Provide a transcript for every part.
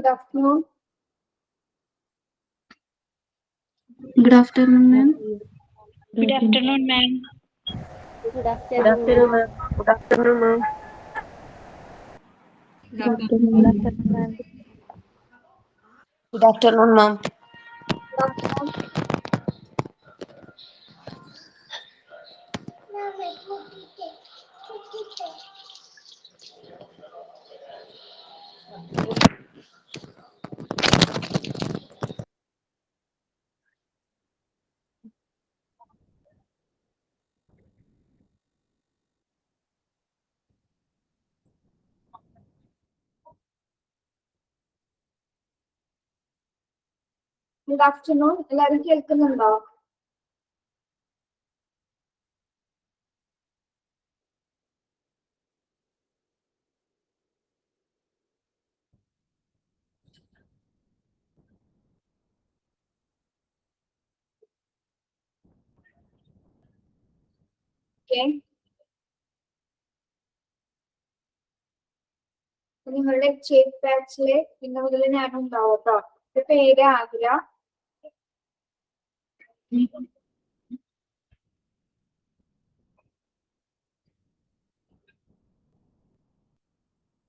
afternoon. Good afternoon, ma'am. Good afternoon, ma'am. Good afternoon, ma'am. Good afternoon, ma'am. Good afternoon, ma'am. Good afternoon, ma'am. Good afternoon. എല്ലാവരും കേൾക്കുന്നുണ്ടോ? Okay. നിങ്ങളുടെ chat ബാച്ചില് ഇന്ന് മുതൽ ഞാനുണ്ടാവും കേട്ടോ. എന്റെ പേര് ആതിര.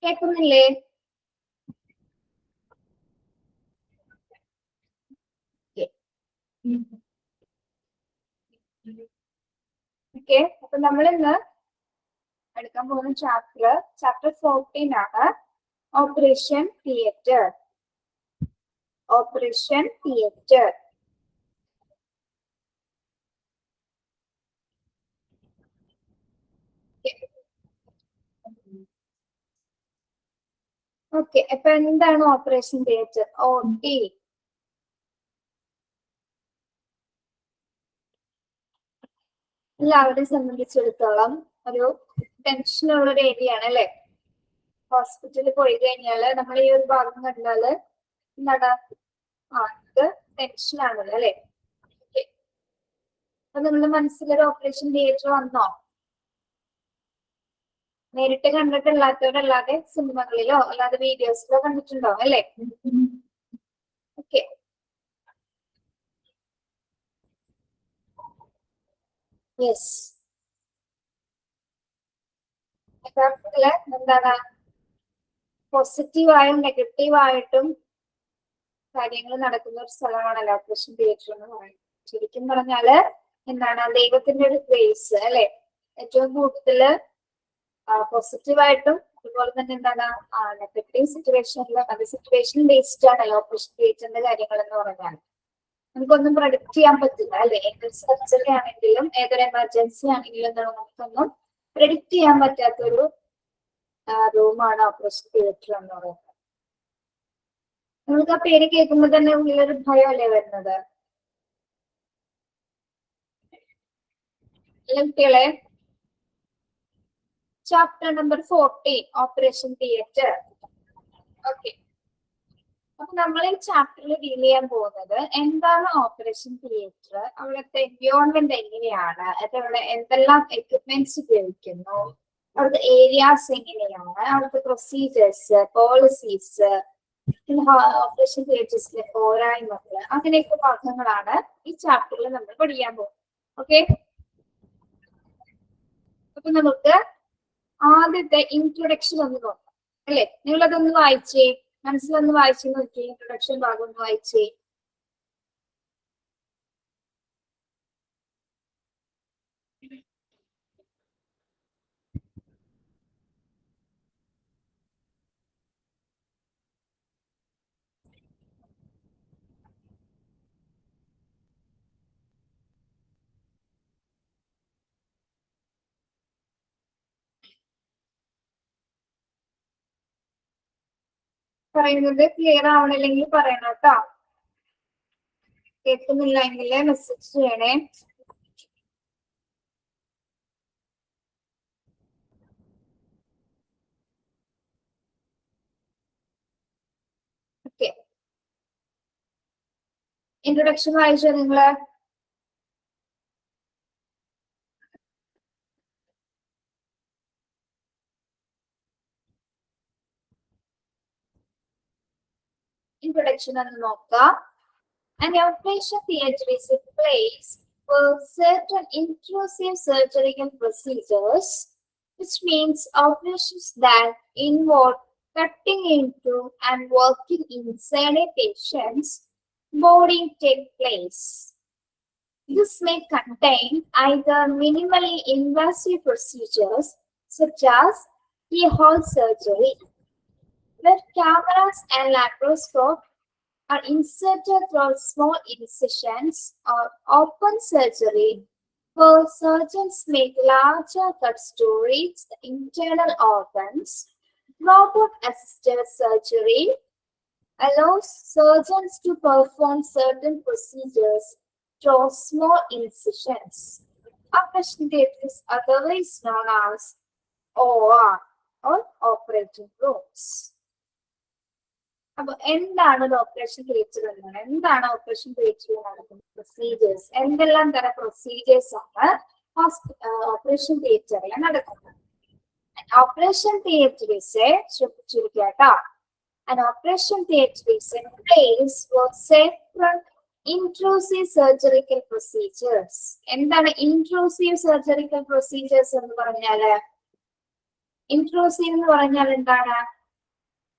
കേൾക്കുന്നില്ലേ? ഓക്കെ, അപ്പൊ നമ്മൾ ഇന്ന് എടുക്കാൻ പോകുന്ന ചാപ്റ്റർ 14 ആണ്. Operation theatre. Operation theatre. Okay, അപ്പൊ എന്താണ് ഓപ്പറേഷൻ തിയേറ്റർ? OT. എല്ലാവരെയും സംബന്ധിച്ചിടത്തോളം ഒരു ടെൻഷനുള്ള ഒരു ഏരിയ ആണ് അല്ലെ. ഹോസ്പിറ്റലിൽ പോയി കഴിഞ്ഞാല് നമ്മൾ ഈ ഒരു ഭാഗം കണ്ടാല് എന്താണ് ഇത് ടെൻഷനാണല്ലോ അല്ലെ. അപ്പൊ നിങ്ങളുടെ മനസ്സിലൊരു ഓപ്പറേഷൻ തിയേറ്റർ വന്നോ? നേരിട്ട് കണ്ടിട്ടില്ലാത്തവരല്ലാതെ സിനിമകളിലോ അല്ലാതെ വീഡിയോസിലോ കണ്ടിട്ടുണ്ടോ അല്ലെ? Okay, yes. യഥാർത്ഥത്തില് എന്താണ് പോസിറ്റീവായും നെഗറ്റീവായിട്ടും കാര്യങ്ങൾ നടക്കുന്ന ഒരു സ്ഥലമാണല്ലോ ഓപ്പറേഷൻ തിയേറ്റർ എന്ന് പറയുന്നത്. ശരിക്കും പറഞ്ഞാല് എന്താണ് ദൈവത്തിന്റെ ഒരു ഗ്രേസ് അല്ലെ. ഏറ്റവും കൂടുതല് പോസിറ്റീവായിട്ടും അതുപോലെ തന്നെ എന്താണ് നെഗറ്റീവ് സിറ്റുവേഷനിലും അത് സിറ്റുവേഷൻ ബേസ്ഡ് ആണല്ലോ ഓപ്പറേഷൻ തിയേറ്ററിന്റെ കാര്യങ്ങൾ എന്ന് പറഞ്ഞാൽ. നമുക്കൊന്നും പ്രൊഡിക്ട് ചെയ്യാൻ പറ്റില്ല അല്ലെ. ഏതൊരു സർജറി ആണെങ്കിലും ഏതൊരു എമർജൻസി ആണെങ്കിലും നമുക്കൊന്നും പ്രെഡിക്റ്റ് ചെയ്യാൻ പറ്റാത്തൊരു റൂമാണ് ഓപ്പറേഷൻ തിയേറ്റർ എന്ന് പറയുന്നത്. നിങ്ങൾക്ക് ആ പേര് കേൾക്കുമ്പോൾ തന്നെ ഉള്ളിലൊരു ഭയമല്ലേ വരുന്നത്? കുട്ടികളെ, chapter number 14 operation theatre. Okay, അപ്പൊ നമ്മൾ ഈ ചാപ്റ്ററിൽ ഡീൽ ചെയ്യാൻ പോകുന്നത് എന്താണ് ഓപ്പറേഷൻ തിയേറ്റർ, അവിടുത്തെ എൻവയോൺമെന്റ് എങ്ങനെയാണ്, അതവിടെ എന്തെല്ലാം എക്യുപ്മെന്റ്സ് ഉപയോഗിക്കുന്നു, അവിടുത്തെ ഏരിയാസ് എങ്ങനെയാണ്, അവിടുത്തെ പ്രൊസീജിയേഴ്സ്, പോളിസീസ്, ഓപ്പറേഷൻ തിയേറ്റേഴ്സിലെ പോരായ്മകൾ, അങ്ങനെയൊക്കെ ഭാഗങ്ങളാണ് ഈ ചാപ്റ്ററിൽ നമ്മൾ പഠിക്കാൻ പോകുന്നത്. ഓക്കെ, അപ്പൊ നമുക്ക് ആദ്യത്തെ ഇൻട്രൊഡക്ഷൻ ഒന്ന് നോക്കാം അല്ലെ. നിങ്ങളതൊന്ന് വായിച്ചേ, മനസ്സിലൊന്ന് വായിച്ചു നോക്കി. ഇൻട്രൊഡക്ഷൻ ഭാഗം ഒന്ന് വായിച്ചേ. പറയുന്നത് ക്ലിയർ ആവണില്ലെങ്കിൽ പറയണം കേട്ടോ. കേൾക്കുന്നില്ല എങ്കിൽ മെസ്സേജ് ചെയ്യണേ. ഓക്കെ, ഇൻട്രൊഡക്ഷൻ വായിച്ചോ നിങ്ങള്? ഇൻട്രൊഡക്ഷൻ ഒന്ന് നോക്കാം. An operation theatre is a place where certain intrusive surgical procedures, which means operations that involve cutting into and working inside a patient's body, take place. This may contain either minimally invasive procedures such as keyhole surgery, where cameras and laparoscope are inserted through small incisions, or open surgery, where surgeons make larger cuts to reach the internal organs. Robot-assisted surgery allows surgeons to perform certain procedures through small incisions. Operation theatre is otherwise known as OR, or operating rooms. അപ്പൊ എന്താണ് ഒരു operation theatre എന്നാണ്? എന്താണ് operation തിയേറ്ററിൽ നടക്കുന്ന procedures? എന്തെല്ലാം തരം procedures ആണ് ഓപ്പറേഷൻ തിയേറ്ററിൽ നടക്കുന്നത്? ഓപ്പറേഷൻ തിയേറ്റർ ശ്രദ്ധിച്ചിരിക്കുക കേട്ടോ. An operation theatre is a place for several intrusive surgical procedures. എന്താണ് intrusive surgical procedures എന്ന് പറഞ്ഞാല്? intrusive എന്ന് പറഞ്ഞാൽ എന്താണ്?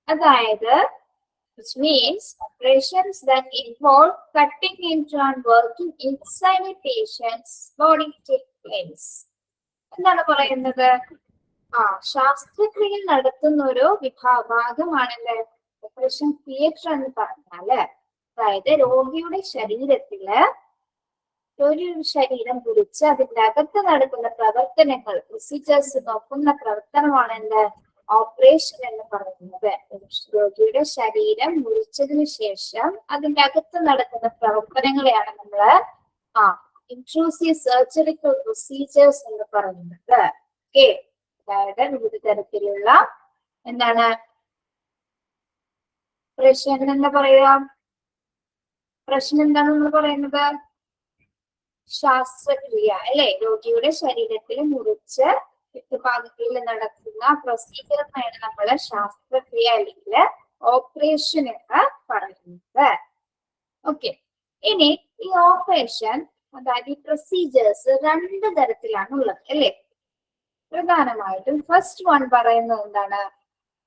അതായത് which means operations that involve cutting into and working inside a patient's body take place. എന്താണ് പറയുന്നത്? ശാസ്ത്രക്രിയ നടത്തുന്ന ഒരു വിഭാഗമാണല്ലേ ഓപ്പറേഷൻ തിയേറ്റർ എന്ന് പറഞ്ഞാല്. അതായത് രോഗിയുടെ ശരീരത്തില് ഒരു ശരീരം കുറിച്ച് അതിന്റെ അകത്ത് നടക്കുന്ന പ്രവർത്തനങ്ങൾ, പ്രൊസീജിയേഴ്സ് നോക്കുന്ന പ്രവർത്തനമാണ് എന്ത്? ഓപ്പറേഷൻ എന്ന് പറയുന്നത്. രോഗിയുടെ ശരീരം മുറിച്ചതിന് ശേഷം അതിന്റെ അകത്ത് നടക്കുന്ന പ്രവർത്തനങ്ങളെയാണ് നമ്മള് ഇൻട്രൂസീവ് സർജറിക്കൽ പ്രൊസീജിയേഴ്സ് എന്ന് പറയുന്നത്. ഓക്കെ, അതായത് വിവിധ തരത്തിലുള്ള എന്താണ് പ്രശ്നം എന്താ പറയാ? പ്രശ്നം എന്താണ് നമ്മൾ പറയുന്നത്? ശാസ്ത്രക്രിയ അല്ലെ? രോഗിയുടെ ശരീരത്തിൽ മുറിച്ച് ഭാഗങ്ങളിൽ നടക്കുന്ന പ്രൊസീജിയറിനാണ് നമ്മള് ശാസ്ത്രക്രിയ അല്ലെങ്കിൽ ഓപ്പറേഷൻ എന്ന് പറയുന്നത്. ഓക്കെ, ഇനി ഈ ഓപ്പറേഷൻ അതായത് ഈ പ്രൊസീജിയേഴ്സ് രണ്ട് തരത്തിലാണ് ഉള്ളത് അല്ലെ? പ്രധാനമായിട്ടും ഫസ്റ്റ് വൺ പറയുന്നത് എന്താണ്?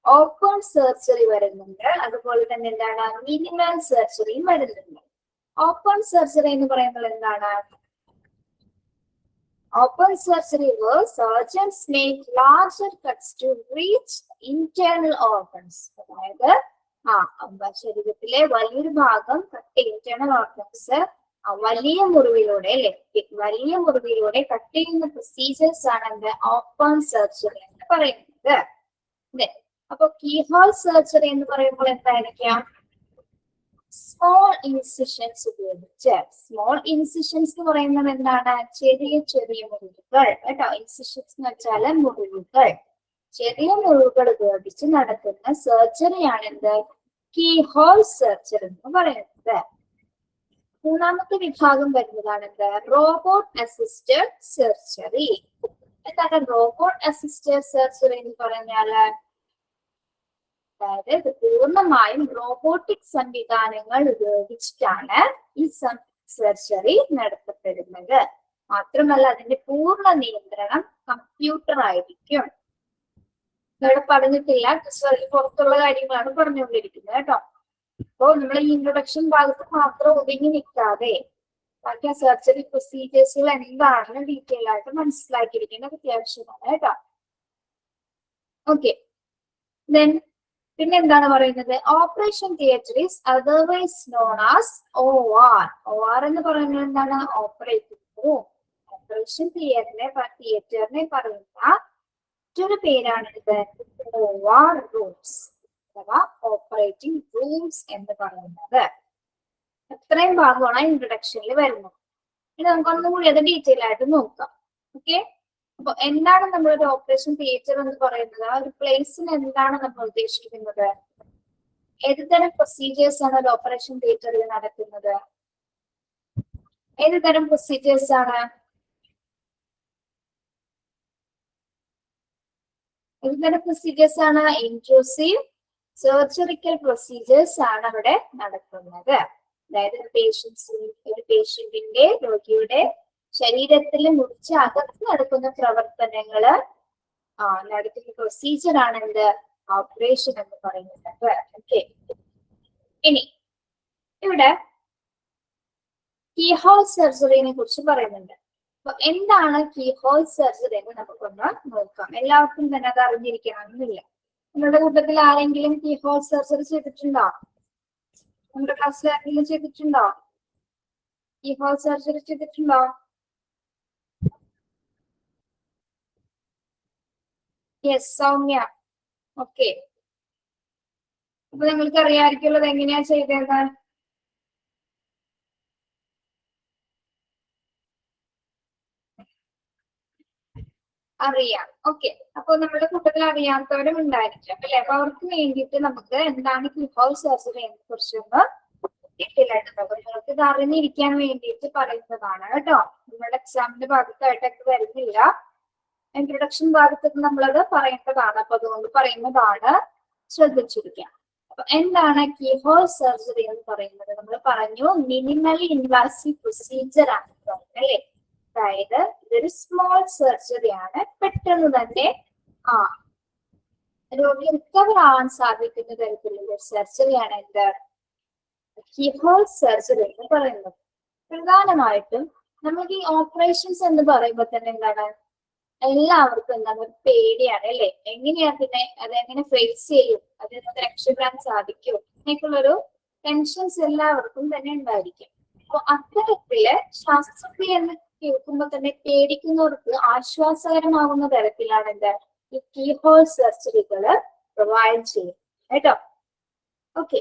ഓപ്പൺ സർജറി വരുന്നുണ്ട്, അതുപോലെ തന്നെ എന്താണ് മിനിമൽ സർജറിയും വരുന്നുണ്ട്. ഓപ്പൺ സർജറി എന്ന് പറയുന്നത് എന്താണ്? Open surgery where surgeons make larger cuts to reach internal organs. അതായത് ശരീരത്തിലെ വലിയൊരു ഭാഗം കട്ട് ഇന്റേണൽ ഓർഗൻസ് വലിയ മുറിവിലൂടെ അല്ലെ, വലിയ മുറിവിലൂടെ കട്ട് ചെയ്യുന്ന പ്രൊസീജിയേഴ്സ് ആണ് എന്ത്? ഓപ്പൺ സർജറി എന്ന് പറയുന്നത്. അതെ, അപ്പൊ കീഹോൾ സർജറി എന്ന് പറയുമ്പോൾ എന്തായിരിക്കാം? സ്മോൾ ഇൻസിഷൻസ് ഉപയോഗിച്ച്. സ്മോൾ ഇൻസിഷൻസ് എന്ന് പറയുന്നത് എന്താണ്? ചെറിയ ചെറിയ മുറിവുകൾ കേട്ടോ. ഇൻസിഷൻസ് എന്ന് വെച്ചാല് മുറിവുകൾ. ചെറിയ മുറിവുകൾ ഉപയോഗിച്ച് നടത്തുന്ന സർജറിയാണ് എന്ത്? കീഹോൾ സർജറി എന്ന് പറയുന്നത്. മൂന്നാമത്തെ വിഭാഗം വരുന്നതാണ് എന്ത്? Robot assisted surgery. എന്താണ് റോബോട്ട് അസിസ്റ്റഡ് സർജറി എന്ന് പറഞ്ഞാല്? അതായത് ഇത് പൂർണ്ണമായും റോബോട്ടിക് സംവിധാനങ്ങൾ ഉപയോഗിച്ചിട്ടാണ് ഈ സർജറി നടത്തപ്പെടുന്നത്. മാത്രമല്ല അതിന്റെ പൂർണ്ണ നിയന്ത്രണം കമ്പ്യൂട്ടർ ആയിരിക്കും. ഇവിടെ പറഞ്ഞിട്ടില്ല, പുറത്തുള്ള കാര്യങ്ങളാണ് പറഞ്ഞുകൊണ്ടിരിക്കുന്നത് കേട്ടോ. അപ്പോ നമ്മൾ ഈ ഇൻട്രൊഡക്ഷൻ ഭാഗത്ത് മാത്രം ഒതുങ്ങി നിൽക്കാതെ ബാക്കി ആ സർജറി പ്രൊസീജിയേഴ്സുകൾ എന്താണെന്ന് ഡീറ്റെയിൽ ആയിട്ട് മനസ്സിലാക്കിയിരിക്കേണ്ടത് അത്യാവശ്യമാണ് കേട്ടോ. ഓക്കെ, ദെൻ പിന്നെ എന്താണ് പറയുന്നത്? Operation theatre is otherwise known as OR. OR എന്ന് പറയുന്നത് എന്താണ്? Operating room. ഓപ്പറേഷൻ തിയേറ്ററിനെ പറയുന്ന മറ്റൊരു പേരാണ് ഇത് OR റൂംസ് അഥവാ ഓപ്പറേറ്റിംഗ് റൂംസ് എന്ന് പറയുന്നത്. ഇത്രയും ഭാഗമാണ് ഇൻട്രൊഡക്ഷനിൽ വരുന്നത്. ഇനി നമുക്കൊന്നുകൂടി അത് ഡീറ്റെയിൽ ആയിട്ട് നോക്കാം. ഓക്കെ, അപ്പൊ എന്താണ് നമ്മളൊരു ഓപ്പറേഷൻ തിയേറ്റർ എന്ന് പറയുന്നത്? ആ ഒരു പ്ലേസിന് എന്താണ് നമ്മൾ ഉദ്ദേശിക്കുന്നത്? ഏത് തരം പ്രൊസീജിയേഴ്സ് ആണ് ഒരു ഓപ്പറേഷൻ തിയേറ്ററിൽ നടക്കുന്നത്? ഏത് തരം പ്രൊസീജിയേഴ്സ് ആണ്? ഏത് തരം പ്രൊസീജിയേഴ്സ് ആണ്? ഇൻട്രൂസീവ് സർജറിക്കൽ പ്രൊസീജിയേഴ്സ് ആണ് അവിടെ നടക്കുന്നത്. അതായത് ഒരു പേഷ്യന്റിന്റെ രോഗിയുടെ ശരീരത്തിൽ മുറിച്ച് അകത്ത് നടക്കുന്ന പ്രവർത്തനങ്ങള് നടക്കുന്ന പ്രൊസീജിയർ ആണ് എന്ത് ഓപ്പറേഷൻ എന്ന് പറയുന്നത്. ഓക്കെ, ഇനി ഇവിടെ കീഹോൾ സർജറിനെ കുറിച്ച് പറയുന്നുണ്ട്. അപ്പൊ എന്താണ് കീഹോൾ സർജറി എന്ന് നമുക്കൊന്ന് നോക്കാം. എല്ലാവർക്കും തന്നെ അത് അറിഞ്ഞിരിക്കണമെന്നില്ല. നിങ്ങളുടെ കൂട്ടത്തിൽ ആരെങ്കിലും കീഹോൾ സർജറി ചെയ്തിട്ടുണ്ടോ? നമ്മുടെ ക്ലാസ്സിൽ ആരെങ്കിലും ചെയ്തിട്ടുണ്ടോ? കീഹോൾ സർജറി ചെയ്തിട്ടുണ്ടോ? യെസ്, സൗമ്യ. ഓക്കെ, അപ്പൊ നിങ്ങൾക്ക് അറിയാമായിരിക്കുമല്ലോ അത് എങ്ങനെയാ ചെയ്തത്. അറിയാം. ഓക്കെ, അപ്പൊ നമ്മുടെ കൂട്ടത്തിൽ അറിയാത്തവരും ഉണ്ടായിരിക്കും അല്ലെ. അപ്പൊ അവർക്ക് വേണ്ടിയിട്ട് നമുക്ക് എന്താണ് കീഹോൾ സർജറിയെ കുറിച്ചൊന്ന് ഡീറ്റെയിലായിട്ട് നോക്കാം. നിങ്ങൾക്ക് ഇത് അറിഞ്ഞിരിക്കാൻ വേണ്ടിയിട്ട് പറയുന്നതാണ് കേട്ടോ. നിങ്ങളുടെ എക്സാമിന്റെ ഭാഗത്തായിട്ടൊക്കെ വരുന്നില്ല, ഇൻട്രൊഡക്ഷൻ ഭാഗത്തൊക്കെ നമ്മളത് പറയേണ്ടതാണ്. അപ്പൊ അതുകൊണ്ട് പറയുന്നതാണ്, ശ്രദ്ധിച്ചിരിക്കാം. അപ്പൊ എന്താണ് കീഹോൾ സർജറി എന്ന് പറയുന്നത്? നമ്മൾ പറഞ്ഞു മിനിമലി ഇൻവാസീവ് പ്രൊസീജിയർ ആണ് അല്ലെ. അതായത് ഇതൊരു സ്മോൾ സർജറി ആണ്. പെട്ടെന്ന് തന്നെ രോഗി റിക്കവർ ആവാൻ സാധിക്കുന്ന തരത്തിലുള്ള ഒരു സർജറിയാണ് എന്ത് കീഹോൾ സർജറി എന്ന് പറയുന്നത്. പ്രധാനമായിട്ടും നമുക്ക് ഈ ഓപ്പറേഷൻസ് എന്ന് പറയുമ്പോൾ തന്നെ എന്താണ്, എല്ലാവർക്കും എന്താണ് ഒരു പേടിയാണ് അല്ലെ. അതെങ്ങനെ ഫേസ് ചെയ്യും, അതിൽ നിന്ന് രക്ഷപ്പെടാൻ സാധിക്കും എന്നൊക്കെയുള്ളൊരു ടെൻഷൻസ് എല്ലാവർക്കും തന്നെ ഉണ്ടായിരിക്കും. അപ്പൊ അത്തരത്തില് ശാസ്ത്രക്രിയ എന്ന് കേൾക്കുമ്പോൾ തന്നെ പേടിക്കുന്നവർക്ക് ആശ്വാസകരമാകുന്ന തരത്തിലാണ് എന്താ ഈ കീഹോൾ സർജറികള് പ്രൊവൈഡ് ചെയ്യും കേട്ടോ. ഓക്കെ,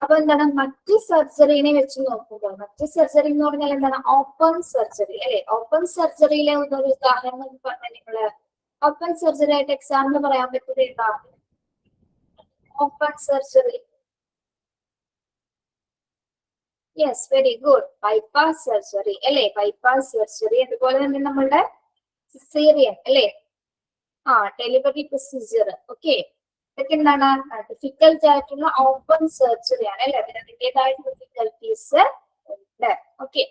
അപ്പൊ എന്താണ് മറ്റ് സർജറിനെ വെച്ച് നോക്കുമ്പോൾ, മറ്റ് സർജറി എന്ന് പറഞ്ഞാൽ എന്താണ് ഓപ്പൺ സർജറി അല്ലെ. ഓപ്പൺ സർജറിയിലെ ഒരു ഉദാഹരണം പറഞ്ഞാൽ നിങ്ങള് ഓപ്പൺ സർജറി ആയിട്ട് എക്സാമ്പിൾ പറയാൻ പറ്റുന്നത് എന്താ? Open surgery, yes, very good, bypass surgery അല്ലെ. ബൈപ്പാസ് സർജറി, അതുപോലെ തന്നെ നമ്മളുടെ സിസേറിയൻ അല്ലെ, ഡെലിവറി പ്രൊസീജിയർ. ഓക്കെ, ഇതൊക്കെ എന്താണ് ഡിഫിക്കൽട്ട് ആയിട്ടുള്ള ഓപ്പൺ സർജറി ആണ് അല്ലെ. അതിൻ്റെതായിട്ടുള്ള ഡിഫിക്കൽട്ടീസ് ഉണ്ട്. ഓക്കെ,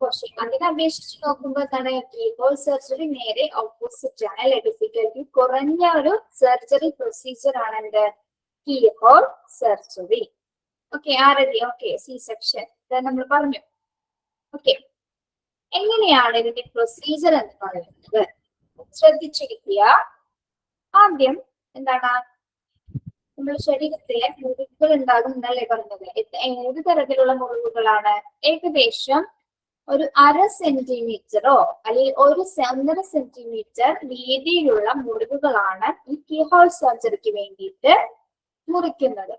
പക്ഷെ അതിനെ അപേക്ഷിച്ച് നോക്കുമ്പോൾ എന്താണ് കീഹോൾ സർജറി നേരെ ഓപ്പോസിറ്റ് ആണ് അല്ലെ. ഡിഫിക്കൽട്ടി കുറഞ്ഞ ഒരു സർജറി പ്രൊസീജിയർ ആണ് എന്ത് കീഹോൾ സർജറി. ഓക്കെ, ആരതി. ഓക്കെ, സി സെക്ഷൻ നമ്മൾ പറഞ്ഞു. ഓക്കെ, എങ്ങനെയാണ് ഇതിന്റെ പ്രൊസീജിയർ എന്ന് പറയുന്നത്? ശ്രദ്ധിച്ചിരിക്കുക. ആദ്യം എന്താണ് നമ്മുടെ ശരീരത്തിലെ മുറിവുകൾ ഉണ്ടാകും എന്നല്ലേ പറഞ്ഞത്. ഏത് തരത്തിലുള്ള മുറിവുകളാണ്? ഏകദേശം ഒരു 1/2 സെന്റിമീറ്ററോ അല്ലെങ്കിൽ 1.5 സെന്റിമീറ്റർ വീതിയിലുള്ള മുറിവുകളാണ് ഈ കീഹോൾ സർജറിക്ക് വേണ്ടിയിട്ട് മുറിക്കുന്നത്.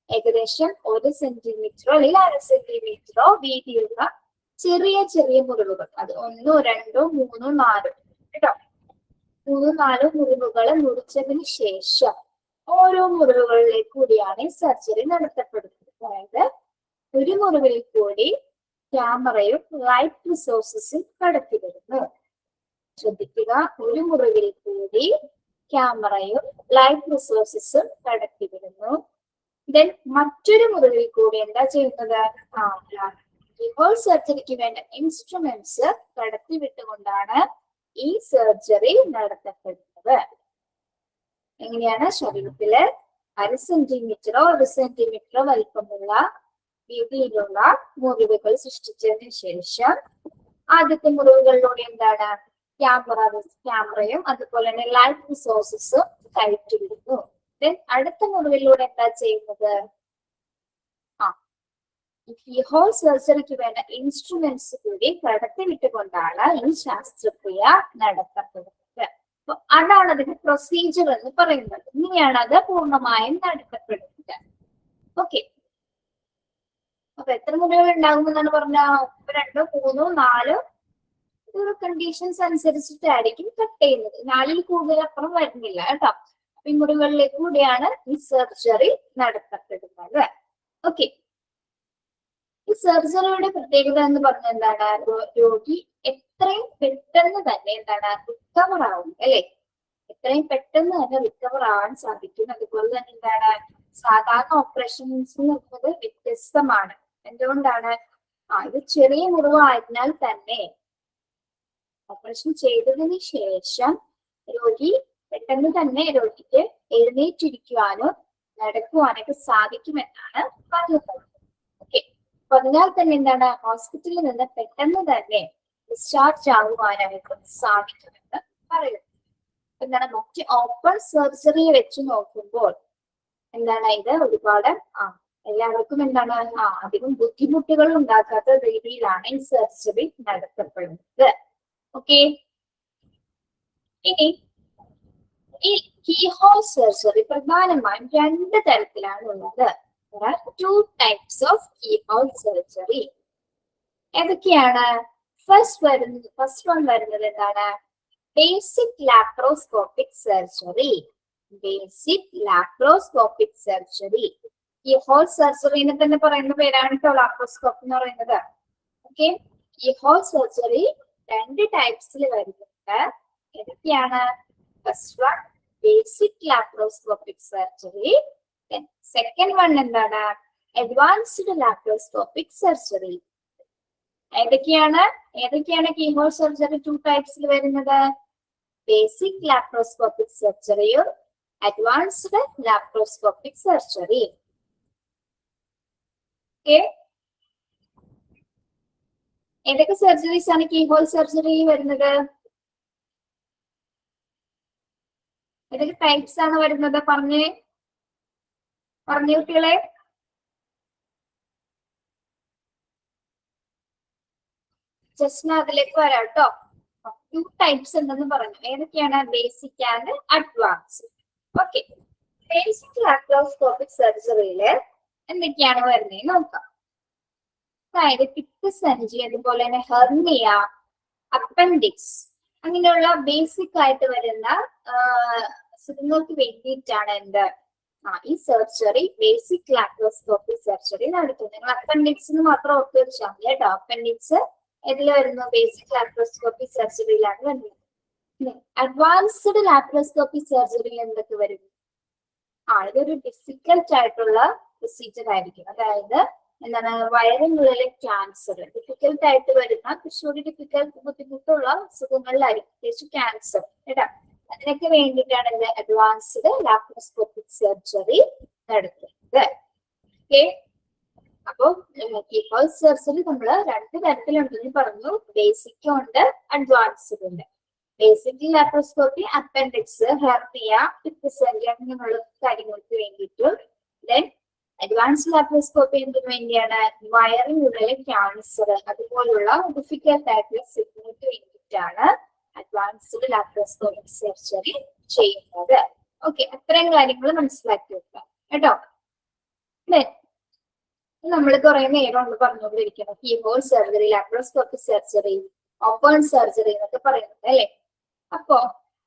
ഏകദേശം 1 സെന്റിമീറ്ററോ അല്ലെങ്കിൽ 1/2 സെന്റിമീറ്ററോ വീതിയുള്ള ചെറിയ ചെറിയ മുറിവുകൾ, അത് 1, 2, 3, 4 കേട്ടോ. 3, 4 മുറിവുകൾ മുറിച്ചതിന് ശേഷം ഓരോ മുറിവുകളിലേക്ക് കൂടിയാണ് ഈ സർജറി നടത്തപ്പെടുന്നത്. അതായത് ഒരു മുറിവിൽ കൂടി ക്യാമറയും ലൈറ്റ് റിസോഴ്സസും കടത്തിവിടുന്നു. ശ്രദ്ധിക്കുക, ഒരു മുറിവിൽ കൂടി ക്യാമറയും ലൈറ്റ് റിസോഴ്സസും കടത്തിവിടുന്നു. ദെൻ മറ്റൊരു മുറിവിൽ കൂടി എന്താ ചെയ്യുന്നത്? കീഹോൾ സർജറിക്ക് വേണ്ട ഇൻസ്ട്രുമെന്റ്സ് കടത്തിവിട്ടുകൊണ്ടാണ് ഈ സർജറി നടത്തപ്പെടുന്നത്. എങ്ങനെയാണ്? ശരീരത്തില് 1/2 സെന്റിമീറ്ററോ 1 സെന്റിമീറ്ററോ വലിപ്പമുള്ള രീതിയിലുള്ള മുറിവുകൾ സൃഷ്ടിച്ചതിന് ശേഷം ആദ്യത്തെ മുറിവുകളിലൂടെ എന്താണ് ക്യാമറയും അതുപോലെ തന്നെ ലൈറ്റ് റിസോഴ്സസും കയറ്റിവിടുന്നു. ദെൻ അടുത്ത മുറിവിലൂടെ എന്താ ചെയ്യുന്നത്? കീഹോൾ സർജറിക്ക് വേണ്ട ഇൻസ്ട്രുമെന്റ്സ് കൂടി കടത്തിവിട്ടുകൊണ്ടാണ് ഈ ശസ്ത്രക്രിയ നടത്തപ്പെടുന്നത്. അപ്പൊ അതാണ് അതിന്റെ പ്രൊസീജിയർ എന്ന് പറയുന്നത്. ഇങ്ങനെയാണ് അത് പൂർണ്ണമായും നടത്തപ്പെടുന്നത്. ഓക്കെ, അപ്പൊ എത്ര മുറിവുകൾ ഉണ്ടാകുമെന്നാണ് പറഞ്ഞ? 2, 3, 4 ഒരു കണ്ടീഷൻസ് അനുസരിച്ചിട്ടായിരിക്കും കട്ട് ചെയ്യുന്നത്. 4ൽ കൂടുതൽ അപ്പുറം വരുന്നില്ല കേട്ടോ. അപ്പൊ ഈ മുറിവുകളിലേക്ക് കൂടിയാണ് ഈ സർജറി നടത്തപ്പെടുന്നത്. ഓക്കെ, ഈ സർജറിയുടെ പ്രത്യേകത എന്ന് പറഞ്ഞാൽ എന്താണ്? രോഗി എത്രയും പെട്ടെന്ന് തന്നെ എന്താണ് റിക്കവർ ആവും അല്ലെ. ഇത്രയും പെട്ടെന്ന് തന്നെ റിക്കവർ ആവാൻ സാധിക്കും. അതുപോലെ തന്നെ എന്താണ് സാധാരണ ഓപ്പറേഷൻസ് നോക്കുന്നത് വ്യത്യസ്തമാണ്. എന്തുകൊണ്ടാണ്? ഇത് ചെറിയ മുറിവായതിനാൽ തന്നെ ഓപ്പറേഷൻ ചെയ്തതിന് ശേഷം രോഗി പെട്ടെന്ന് തന്നെ രോഗിക്ക് എഴുന്നേറ്റിരിക്കുവാനോ നടക്കുവാനൊക്കെ സാധിക്കുമെന്നാണ് പറയുന്നത്. ഓക്കെ, അപ്പൊ അതിനാൽ തന്നെ എന്താണ് ഹോസ്പിറ്റലിൽ നിന്ന് പെട്ടെന്ന് തന്നെ ഡിസ്ചാർജ് ആകുവാനായിട്ട് സാധിക്കുമെന്ന് പറയുന്നു. എന്താണ് മറ്റ് ഓപ്പൺ സർജറി വെച്ച് നോക്കുമ്പോൾ എന്താണ് ഇത് ഒരുപാട് എല്ലാവർക്കും എന്താണ് അധികം ബുദ്ധിമുട്ടുകൾ ഉണ്ടാക്കാത്ത രീതിയിലാണ് ഈ സർജറി നടത്തപ്പെടുന്നത്. ഓക്കെ, ഇനി ഈ കീഹോൾ സർജറി പ്രധാനമായും 2 തരത്തിലാണ് ഉള്ളത്. There are 2 types of keyhole surgery. ഏതൊക്കെയാണ്? ഫസ്റ്റ് വൺ വരുന്നത് എന്താണ്? Basic laparoscopic surgery. Basic laparoscopic surgery. Keyhole സർജറിനെ തന്നെ പറയുന്ന പേരാണ് കേട്ടോ ലാപ്രോസ്കോപ്പി എന്ന് പറയുന്നത്. ഓക്കെ, കീഹോൾ സർജറി 2 ടൈപ്സിൽ വരുന്നുണ്ട്. ഏതൊക്കെയാണ്? First one basic laparoscopic surgery. Second one എന്താണ്? Advanced laparoscopic surgery. ഏതൊക്കെയാണ് കീഹോൾ സർജറി 2 ടൈപ്സിൽ വരുന്നത്? ബേസിക് ലാപ്രോസ്കോപ്പിക് സർജറിയും അഡ്വാൻസ്ഡ് ലാപ്രോസ്കോപ്പിക് സർജറി. ഓക്കെ, ഏതൊക്കെ സർജറീസ് ആണ് കീഹോൾ സർജറി വരുന്നത്? ഏതൊക്കെ ടൈപ്സ് ആണ് വരുന്നത്? പറഞ്ഞു കുട്ടികളെ. ജസ്റ്റ് അതിലേക്ക് വരാം കേട്ടോ. 2 ടൈപ്സ് ഉണ്ടെന്ന് പറഞ്ഞു. ഏതൊക്കെയാണ്? Basic and advance. Okay, basic laparoscopic സർജറിയില് എന്തൊക്കെയാണ് വരുന്നത് നോക്കാം. അതായത് പിത്തസഞ്ചി, അതുപോലെ തന്നെ ഹെർണിയ, അപ്പൻഡിക്സ്, അങ്ങനെയുള്ള ബേസിക് ആയിട്ട് വരുന്ന അസുഖങ്ങൾക്ക് വേണ്ടിയിട്ടാണ് എന്ത് ഈ സർജറി ബേസിക് ലാപ്രോസ്കോപ്പിക് സർജറി നടത്തുന്നത്. നിങ്ങൾ അപ്പൻഡിക്സ് മാത്രം ഓർത്ത് വെച്ചാൽ മതി കേട്ടോ. അപ്പൻഡിക്സ് ഇതിൽ വരുന്നു ബേസിക് ലാപ്രോസ്കോപ്പിക് സർജറിയിലാണ് വരുന്നത്. അഡ്വാൻസ്ഡ് ലാപ്രോസ്കോപ്പിക് സർജറിയിൽ എന്തൊക്കെ വരും? ഇതൊരു ഡിഫിക്കൽട്ട് ആയിട്ടുള്ള പ്രൊസീജിയർ ആയിരിക്കും. അതായത് എന്താണ് വയറിനുള്ളിലെ ക്യാൻസർ ഡിഫിക്കൽട്ട് ആയിട്ട് വരുന്ന കുറച്ചുകൂടി ബുദ്ധിമുട്ടുള്ള അസുഖങ്ങളിലായിരിക്കും, പ്രത്യേകിച്ച് ക്യാൻസർ കേട്ടോ. അതിനൊക്കെ വേണ്ടിയിട്ടാണ് ഇത് അഡ്വാൻസ്ഡ് ലാപ്രോസ്കോപ്പിക് സർജറി നടത്തുന്നത്. ഓക്കെ, അപ്പൊ കീഹോൾ സർജറി നമ്മൾ 2 തരത്തിലുണ്ടെന്ന് പറഞ്ഞു. ബേസിക് ഉണ്ട്, അഡ്വാൻസ്ഡ് ഉണ്ട്. ബേസിക് ലാപ്രോസ്കോപ്പി അപ്പൻഡിക്സ്, ഹെർണിയ, പിത്തസഞ്ചി അങ്ങനെയുള്ള കാര്യങ്ങൾക്ക് വേണ്ടിയിട്ടും. ദെൻ അഡ്വാൻസ് ലാപ്രോസ്കോപ്പി എന്തിനു വേണ്ടിയാണ്? വയറിനുള്ളിലെ ക്യാൻസർ അതുപോലുള്ള ഡിഫിക്കൽട്ട് ആയിട്ടുള്ള അസുഖങ്ങൾക്ക് വേണ്ടിയിട്ടാണ് അഡ്വാൻസ്ഡ് ലാപ്രോസ്കോപ്പിക് സർജറി ചെയ്യുന്നത്. ഓക്കെ, അത്രയും കാര്യങ്ങൾ മനസ്സിലാക്കി വെക്കാം കേട്ടോ. നമ്മൾ കുറെ നേരം ഒന്ന് പറഞ്ഞുകൊണ്ടിരിക്കണം keyhole surgery, laparoscopic surgery, open surgery എന്നൊക്കെ പറയുന്നത് അല്ലെ. അപ്പോ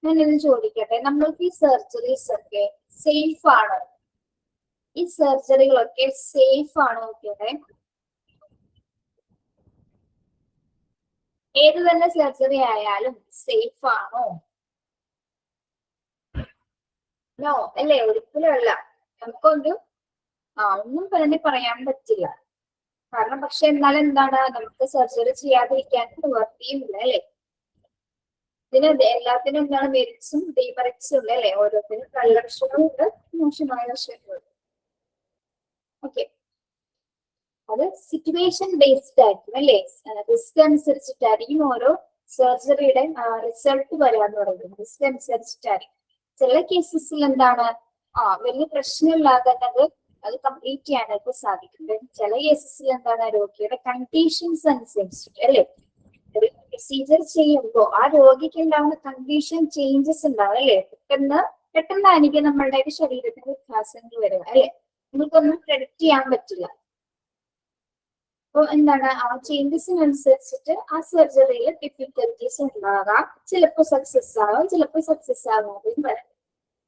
ഞാനിത് ചോദിക്കട്ടെ, നമ്മൾക്ക് ഈ സർജറീസ് ഒക്കെ സേഫ് ആണോ? ഈ സർജറികളൊക്കെ സേഫ് ആണോ? നോക്കിയോട്ടെ, ഏത് തന്നെ സർജറി ആയാലും സേഫ് ആണോ? നോ അല്ലേ, ഒരിക്കലും അല്ല. നമുക്കൊന്നും ഒന്നും തന്നെ പറയാൻ പറ്റില്ല. കാരണം പക്ഷെ എന്നാലും എന്താണ്, നമുക്ക് സർജറി ചെയ്യാതിരിക്കാൻ നിവർത്തിയുമില്ല അല്ലെ. ഇതിന് എല്ലാത്തിനും എന്താണ് മെറിറ്റ്സും ഡീമെറിറ്റ്സും ഉണ്ട് അല്ലെ. ഓരോത്തിനും നല്ല വശങ്ങളുണ്ട്, മോശമായ വശങ്ങളുണ്ട്. ഓക്കെ, അത് സിറ്റുവേഷൻ ബേസ്ഡ് ആയിരിക്കും അല്ലെ. റിസ്ക് അനുസരിച്ചിട്ടായിരിക്കും ഓരോ സർജറിയുടെ റിസൾട്ട് വരാന്ന് പറയുന്നത്. റിസ്ക് അനുസരിച്ചിട്ടായിരിക്കും. ചില കേസസിൽ എന്താണ് വലിയ പ്രശ്നമില്ലാതെ അത് കംപ്ലീറ്റ് ചെയ്യാനായിട്ട് സാധിക്കും. ചില കേസസിൽ എന്താണ് രോഗിയുടെ കണ്ടീഷൻസ് അനുസരിച്ചിട്ട് അല്ലെ. ഒരു പ്രൊസീജിയർ ചെയ്യുമ്പോൾ ആ രോഗിക്ക് ഉണ്ടാവുന്ന കണ്ടീഷൻ ചേഞ്ചസ് ഉണ്ടാവും അല്ലെ. പെട്ടെന്നായിരിക്കും നമ്മളുടെ ശരീരത്തിന് വ്യത്യാസങ്ങൾ വരിക അല്ലെ. നമുക്കൊന്നും പ്രെഡിക്റ്റ് ചെയ്യാൻ പറ്റില്ല. അപ്പൊ എന്താണ് ആ ചേഞ്ചസിനനുസരിച്ചിട്ട് ആ സർജറിയിൽ ഡിഫിക്കൽട്ടീസ് ഉണ്ടാകാം. ചിലപ്പോൾ സക്സസ് ആകാം, ചിലപ്പോൾ സക്സസ് ആകാതെയും വരാം.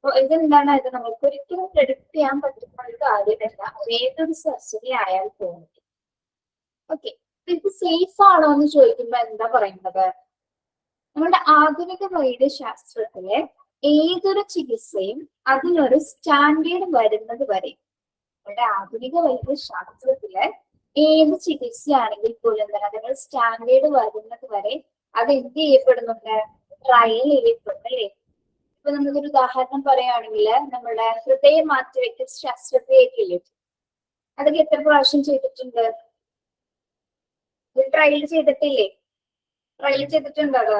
അപ്പൊ ഇതെന്താണ്, ഇത് നമുക്ക് ഒരിക്കലും പ്രെഡിക്റ്റ് ചെയ്യാൻ പറ്റുന്ന ഒരു കാര്യമല്ല ഏതൊരു സർജറി ആയാൽ പോലും. ഓക്കെ, ഇത് സേഫ് ആണോ എന്ന് ചോദിക്കുമ്പോ എന്താ പറയുന്നത്? നമ്മുടെ ആധുനിക വൈദ്യശാസ്ത്രത്തിലെ ഏതൊരു ചികിത്സയും അതിനൊരു സ്റ്റാൻഡേർഡ് വരുന്നത് വരെ, നമ്മുടെ ആധുനിക വൈദ്യശാസ്ത്രത്തില് ഏത് ചികിത്സയാണെങ്കിൽ പോലും തന്നെ അതിനൊരു സ്റ്റാൻഡേർഡ് വരുന്നത് വരെ അത് എന്ത് ചെയ്യപ്പെടുന്നുണ്ട്? ട്രയൽ ചെയ്യപ്പെടും അല്ലേ? ഇപ്പൊ നമുക്കൊരു ഉദാഹരണം പറയുകയാണെങ്കിൽ നമ്മുടെ ഹൃദയം മാറ്റിവെക്കൽ ശസ്ത്രക്രിയയൊക്കെ ഇല്ലേ, അതൊക്കെ എത്ര പ്രാവശ്യം ചെയ്തിട്ടുണ്ട്? ട്രയൽ ചെയ്തിട്ടില്ലേ? ട്രയൽ ചെയ്തിട്ടുണ്ടോ അത്?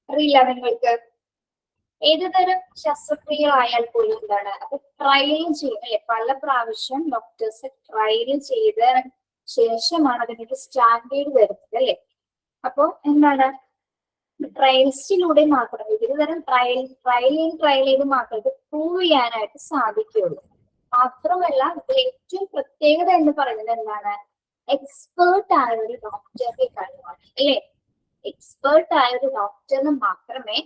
അറിയില്ല നിങ്ങൾക്ക്? ഏത് തരം ശസ്ത്രക്രിയ ആയാൽ പോലും എന്താണ് അത് ട്രയൽ ചെയ്യും അല്ലെ? പല പ്രാവശ്യം ഡോക്ടേഴ്സ് ട്രയൽ ചെയ്ത ശേഷമാണ് അതിനൊരു സ്റ്റാൻഡേർഡ് വരുന്നത് അല്ലെ? അപ്പൊ എന്താണ് ട്രയൽസിലൂടെ മാത്രം, വിവിധ തരം ട്രയൽ ചെയ്ത് മാത്രം ഇത് പ്രൂവ് ചെയ്യാനായിട്ട് സാധിക്കുകയുള്ളൂ. മാത്രമല്ല ഇതിൽ ഏറ്റവും പ്രത്യേകത എന്ന് പറയുന്നത് എന്താണ്? എക്സ്പേർട്ട് ആയ ഒരു ഡോക്ടറുടെ കഴിവാണ് അല്ലെ? എക്സ്പേർട്ട് ആയ ഒരു ഡോക്ടറിന് മാത്രമേ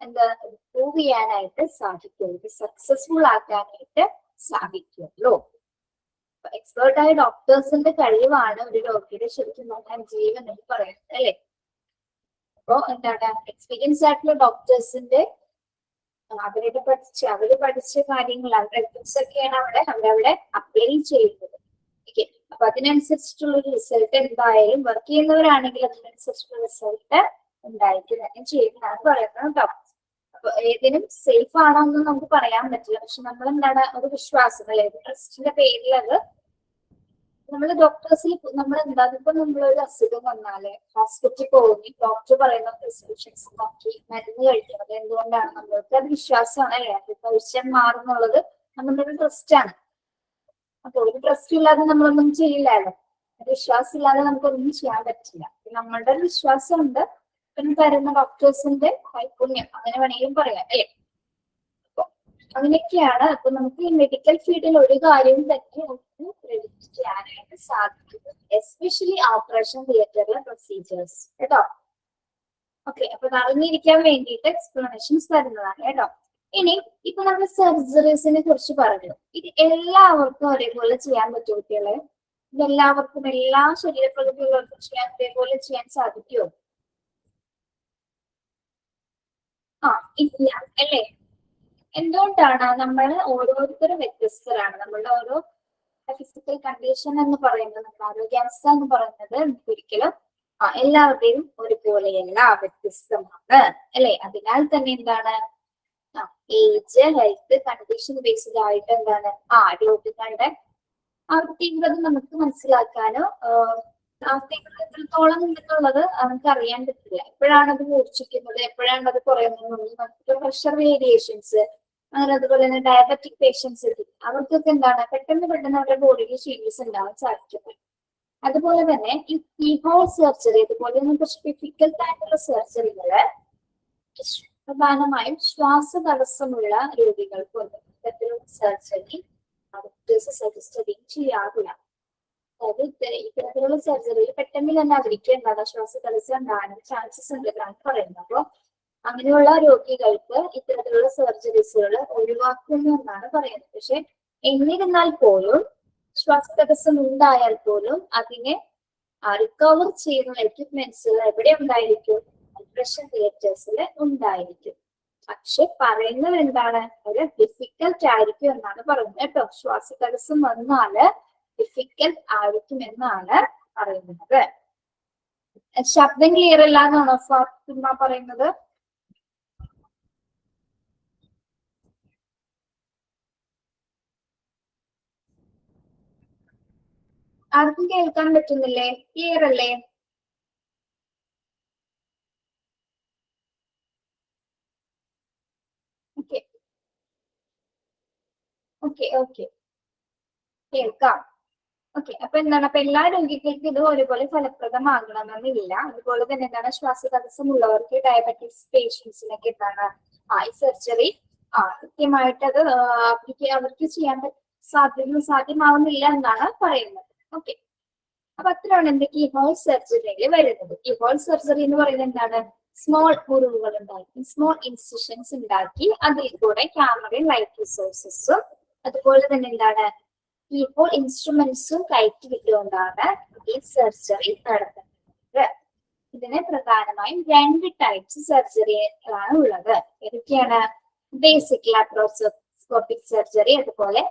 എന്താ പ്രൂവ് ചെയ്യാനായിട്ട് സാധിക്കുള്ളൂ, ഇത് സക്സസ്ഫുൾ ആക്കാനായിട്ട് സാധിക്കുള്ളൂ. എക്സ്പേർട്ട് ആയ ഡോക്ടേഴ്സിന്റെ കഴിവാണ് ഒരു രോഗിയുടെ ശരിക്കും നോക്കാൻ ജീവൻ എന്ന് പറയുന്നത് അല്ലെ? അപ്പോ എന്താണ് എക്സ്പീരിയൻസ് ആയിട്ടുള്ള ഡോക്ടേഴ്സിന്റെ അവര് പഠിച്ച കാര്യങ്ങൾ, അവരുടെ എഫക്ട്സ് ഒക്കെയാണ് അവരവിടെ അപ്ലൈ ചെയ്യുന്നത്. ഓക്കെ, അപ്പൊ അതിനനുസരിച്ചിട്ടുള്ള ഒരു റിസൾട്ട് എന്തായാലും വർക്ക് ചെയ്യുന്നവരാണെങ്കിൽ അതിനനുസരിച്ചുള്ള റിസൾട്ട് ഉണ്ടായിരിക്കും തന്നെ ചെയ്യുന്നതാണ് പറയുന്നത് കേട്ടോ. അപ്പൊ ഏതിനും സേഫ് ആണോ എന്ന് നമുക്ക് പറയാൻ പറ്റില്ല, പക്ഷെ നമ്മൾ എന്താണ് ഒരു വിശ്വാസം അല്ലെ, ട്രസ്റ്റിന്റെ പേരിൽ അത് നമ്മൾ ഡോക്ടേഴ്സിൽ നമ്മൾ എന്താ, ഇപ്പൊ നമ്മളൊരു അസുഖം വന്നാല് ഹോസ്പിറ്റലിൽ പോകുന്നു, ഡോക്ടർ പറയുന്ന പ്രിസ്ക്രിപ്ഷൻസ് നോക്കി മരുന്ന് കഴിക്കുന്നത് എന്തുകൊണ്ടാണ്? നമ്മൾക്ക് അത് വിശ്വാസമാണ് അല്ലെ? അത് കഴിച്ചാൽ മാറുന്നുള്ളത് നമ്മുടെ ഒരു ട്രസ്റ്റ് ആണ്. അപ്പൊ ഒരു ട്രസ്റ്റ് ഇല്ലാതെ നമ്മളൊന്നും ചെയ്യില്ലല്ലോ, വിശ്വാസം ഇല്ലാതെ നമുക്കൊന്നും ചെയ്യാൻ പറ്റില്ല. നമ്മളുടെ ഒരു വിശ്വാസം ഉണ്ട്, പിന്നെ തരുന്ന ഡോക്ടേഴ്സിന്റെ കൈപുണ്യം അങ്ങനെ വേണമെങ്കിലും പറയാം അല്ലെ? അപ്പൊ അങ്ങനെയൊക്കെയാണ്. അപ്പൊ നമുക്ക് ഈ മെഡിക്കൽ ഫീൽഡിൽ ഒരു കാര്യവും തന്നെ പ്രെഡിക്റ്റ് ചെയ്യാനായിട്ട് സാധിക്കുന്നത്, എസ്പെഷ്യലി ഓപ്പറേഷൻ തിയേറ്ററിലെ പ്രൊസീജിയേഴ്സ് കേട്ടോ. ഓക്കെ, അപ്പൊ അറിഞ്ഞിരിക്കാൻ വേണ്ടിയിട്ട് എക്സ്പ്ലനേഷൻസ് തരുന്നതാണ് കേട്ടോ. ഇനി ഇപ്പൊ നമ്മൾ സർജറീസിനെ കുറിച്ച് പറഞ്ഞു. ഇത് എല്ലാവർക്കും ഒരേപോലെ ചെയ്യാൻ പറ്റും കുട്ടികളെ? ഇതെല്ലാവർക്കും എല്ലാ ശരീരപ്രകൃതിയുള്ളവർക്കും ചെയ്യാൻ ഒരേപോലെ ചെയ്യാൻ സാധിക്കുമോ? ഇല്ല അല്ലേ? എന്തുകൊണ്ടാണ്? നമ്മൾ ഓരോരുത്തരും വ്യത്യസ്തരാണ്. നമ്മളുടെ ഓരോ ഫിസിക്കൽ കണ്ടീഷൻ എന്ന് പറയുന്നത്, നമ്മുടെ ആരോഗ്യാവസ്ഥ എന്ന് പറയുന്നത് ഒരിക്കലും എല്ലാവരുടെയും ഒരുപോലെയല്ല, വ്യത്യസ്തമാണ് അല്ലെ? അതിനാൽ തന്നെ എന്താണ് ഏജ്, ഹെൽത്ത് കണ്ടീഷൻ ബേസ്ഡ് ആയിട്ട് എന്താണ് രോഗികളുടെ ആ ഒരു തീവ്രത നമുക്ക് മനസ്സിലാക്കാനോ ആ തീവ്രത എത്രത്തോളം എന്നുള്ളത് നമുക്ക് അറിയാൻ പറ്റില്ല. എപ്പോഴാണ് അത് മൂർച്ഛിക്കുന്നത്, എപ്പോഴാണ് അത് കുറയുന്നത്, നമുക്ക് പ്രഷർ വേരിയേഷൻസ്, അങ്ങനെ അതുപോലെ തന്നെ ഡയബറ്റിക് പേഷ്യൻസ് അവർക്കൊക്കെ എന്താണ് പെട്ടെന്ന് അവരുടെ ബോഡിയിൽ ചേഞ്ചസ് ഉണ്ടാവാൻ സാധിക്കുന്നത്. അതുപോലെ തന്നെ ഈ കീഹോൾ സർജറി, അതുപോലെ തന്നെ കുറച്ച് ഡിഫിക്കൽട്ട് ആയിട്ടുള്ള സർജറികള് പ്രധാനമായും ശ്വാസതടസ്സമുള്ള രോഗികൾക്കുണ്ട്. ഇത്തരത്തിലുള്ള സർജറി ഡോക്ടേഴ്സ് സജസ്റ്റ് ചെയ്യാറില്ല. അതായത് ഇത്തരത്തിലുള്ള സർജറിയിൽ പെട്ടെന്ന് തന്നെ അവർക്ക് എന്താണ് ശ്വാസതടസ്സം ഉണ്ടാകാൻ ചാൻസസ് ഉണ്ട് എന്നാണ് പറയുന്നത്. അപ്പൊ അങ്ങനെയുള്ള രോഗികൾക്ക് ഇത്തരത്തിലുള്ള സർജറീസുകൾ ഒഴിവാക്കുന്നു എന്നാണ് പറയുന്നത്. പക്ഷെ എന്നിരുന്നാൽ പോലും ശ്വാസതടസ്സം ഉണ്ടായാൽ പോലും അതിനെ റിക്കവർ ചെയ്യുന്ന എക്യുപ്മെന്റ്സ് എവിടെ ഉണ്ടായിരിക്കും? ഓപ്പറേഷൻ തിയേറ്റേഴ്സിൽ ഉണ്ടായിരിക്കും. പക്ഷെ പറയുന്നത് എന്താണ്? ഒരു ഡിഫിക്കൽട്ട് ആയിരിക്കും എന്നാണ് പറയുന്നത് കേട്ടോ. ശ്വാസതടസ്സം വന്നാല് ഡിഫിക്കൽട്ട് ആയിരിക്കും എന്നാണ് പറയുന്നത്. ശബ്ദം ക്ലിയർ അല്ല എന്നാണോ ഫാത്തിമ പറയുന്നത്? ആർക്കും കേൾക്കാൻ പറ്റുന്നില്ലേ? ക്ലിയർ അല്ലേ? ഓക്കെ ഓക്കെ ഓക്കെ കേൾക്കാം. ഓക്കെ, അപ്പൊ എന്താണ്? അപ്പൊ എല്ലാ രോഗികൾക്കും ഇത് ഒരുപോലെ ഫലപ്രദമാകണമെന്നില്ല. അതുപോലെ തന്നെ എന്താണ് ശ്വാസതടസ്സം ഉള്ളവർക്ക്, ഡയബറ്റിക്സ് പേഷ്യൻസിനൊക്കെ എന്താണ് ഈ സർജറി കൃത്യമായിട്ട് അത് അവർക്ക് ചെയ്യാൻ സാധ്യമാവുന്നില്ല എന്നാണ് പറയുന്നത്. ഓക്കെ, അപ്പൊ അത്രയാണ് എന്ത് കീഹോൾ സർജറിയിൽ വരുന്നത്. കീഹോൾ സർജറി എന്ന് പറയുന്നത് എന്താണ്? സ്മോൾ മുറിവുകൾ ഉണ്ടാക്കി, സ്മോൾ ഇൻസിഷൻസ് ഉണ്ടാക്കി അതിൽ കൂടെ ക്യാമറയും ലൈറ്റ് റിസോഴ്സസും അതുപോലെ തന്നെ എന്താണ് ഇപ്പോൾ ഇൻസ്ട്രുമെന്റ്സും കയറ്റി വിട്ടുകൊണ്ടാണ് ഈ സർജറി നടത്തുന്നത്. ഇതിന് പ്രധാനമായും 2 ടൈപ്സ് സർജറികളാണ് ഉള്ളത്. ഏതൊക്കെയാണ്? ബേസിക് ലാപ്രോസ്കോപ്പിക് സർജറി, അതുപോലെ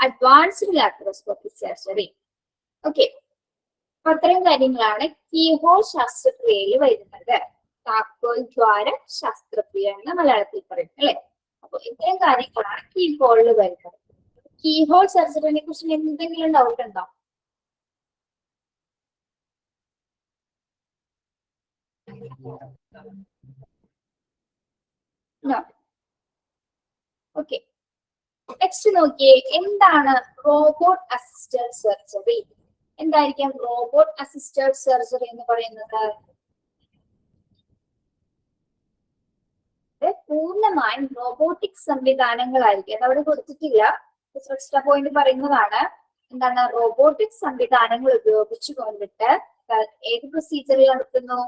അഡ്വാൻസ്ഡ് ലാപ്രോസ്കോപ്പിക് സർജറി. ഓക്കെ, അപ്പൊ അത്രയും കാര്യങ്ങളാണ് കീഹോൾ ശസ്ത്രക്രിയയിൽ വരുന്നത്. താക്കോൽ ദ്വാര ശസ്ത്രക്രിയ എന്ന് മലയാളത്തിൽ പറയും അല്ലെ. അപ്പൊ ഇത്രയും കാര്യങ്ങളാണ് കീഹോളിൽ വരുന്നത്. കീഹോൾ സർജറിനെ കുറിച്ച് എന്തെങ്കിലും ഡൗട്ട് ഉണ്ടോ? ഓക്കെ, നെക്സ്റ്റ് നോക്കിയേ, എന്താണ് റോബോട്ട് അസിസ്റ്റഡ് സർജറി? എന്തായിരിക്കാം റോബോട്ട് അസിസ്റ്റഡ് സർജറി എന്ന് പറയുന്നത്? പൂർണ്ണമായും റോബോട്ടിക് സംവിധാനങ്ങളായിരിക്കും. അത് അവിടെ കൊടുത്തിട്ടില്ല, എക്സ്ട്രാ പോയിന്റ് പറയുന്നതാണ്. എന്താണ് റോബോട്ടിക് സംവിധാനങ്ങൾ ഉപയോഗിച്ചു കൊണ്ടിട്ട് ഏത് പ്രൊസീജിയറിൽ നടത്തുന്നു?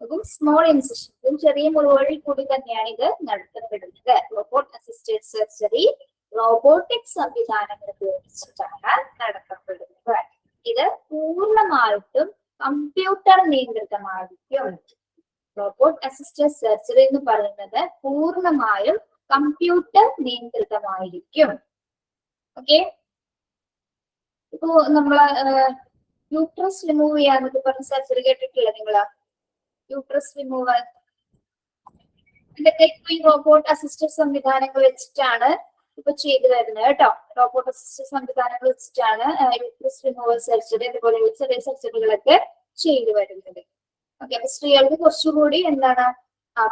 അതും സ്മോൾ ഇൻസിഷൻ, ചെറിയ മുറിവുകളിൽ കൂടി തന്നെയാണ് ഇത് നടത്തപ്പെടുന്നത്. റോബോട്ട് അസിസ്റ്റഡ് സർജറി റോബോട്ടിക് സംവിധാനങ്ങൾ ഉപയോഗിച്ചിട്ടാണ് നടത്തപ്പെടുന്നത്. ഇത് പൂർണ്ണമായിട്ടും കമ്പ്യൂട്ടർ നിയന്ത്രിതമായിരിക്കും. റോബോട്ട് അസിസ്റ്റഡ് സർജറി എന്ന് പറയുന്നത് പൂർണ്ണമായും കമ്പ്യൂട്ടർ നിയന്ത്രിതമായിരിക്കും. ഓക്കെ, ഇപ്പോ നമ്മള് യൂട്രസ് റിമൂവ് ചെയ്യാന്നൊക്കെ പറഞ്ഞ സർജറി കേട്ടിട്ടില്ല നിങ്ങള്? യൂട്രസ് റിമൂവൽ ഇതൊക്കെ ഇപ്പൊ ഈ റോബോട്ട് അസിസ്റ്റഡ് സംവിധാനങ്ങൾ വെച്ചിട്ടാണ് ഇപ്പൊ ചെയ്തു വരുന്നത് കേട്ടോ. റോബോട്ട് അസിസ്റ്റഡ് സംവിധാനങ്ങൾ വെച്ചിട്ടാണ് യൂട്രസ് റിമൂവൽ സർജറി അതുപോലെയുള്ള ചെറിയ സർജറികളൊക്കെ ചെയ്തു വരുന്നത്. ഓക്കെ, അപ്പൊ സ്ത്രീകൾക്ക് കുറച്ചുകൂടി എന്താണ്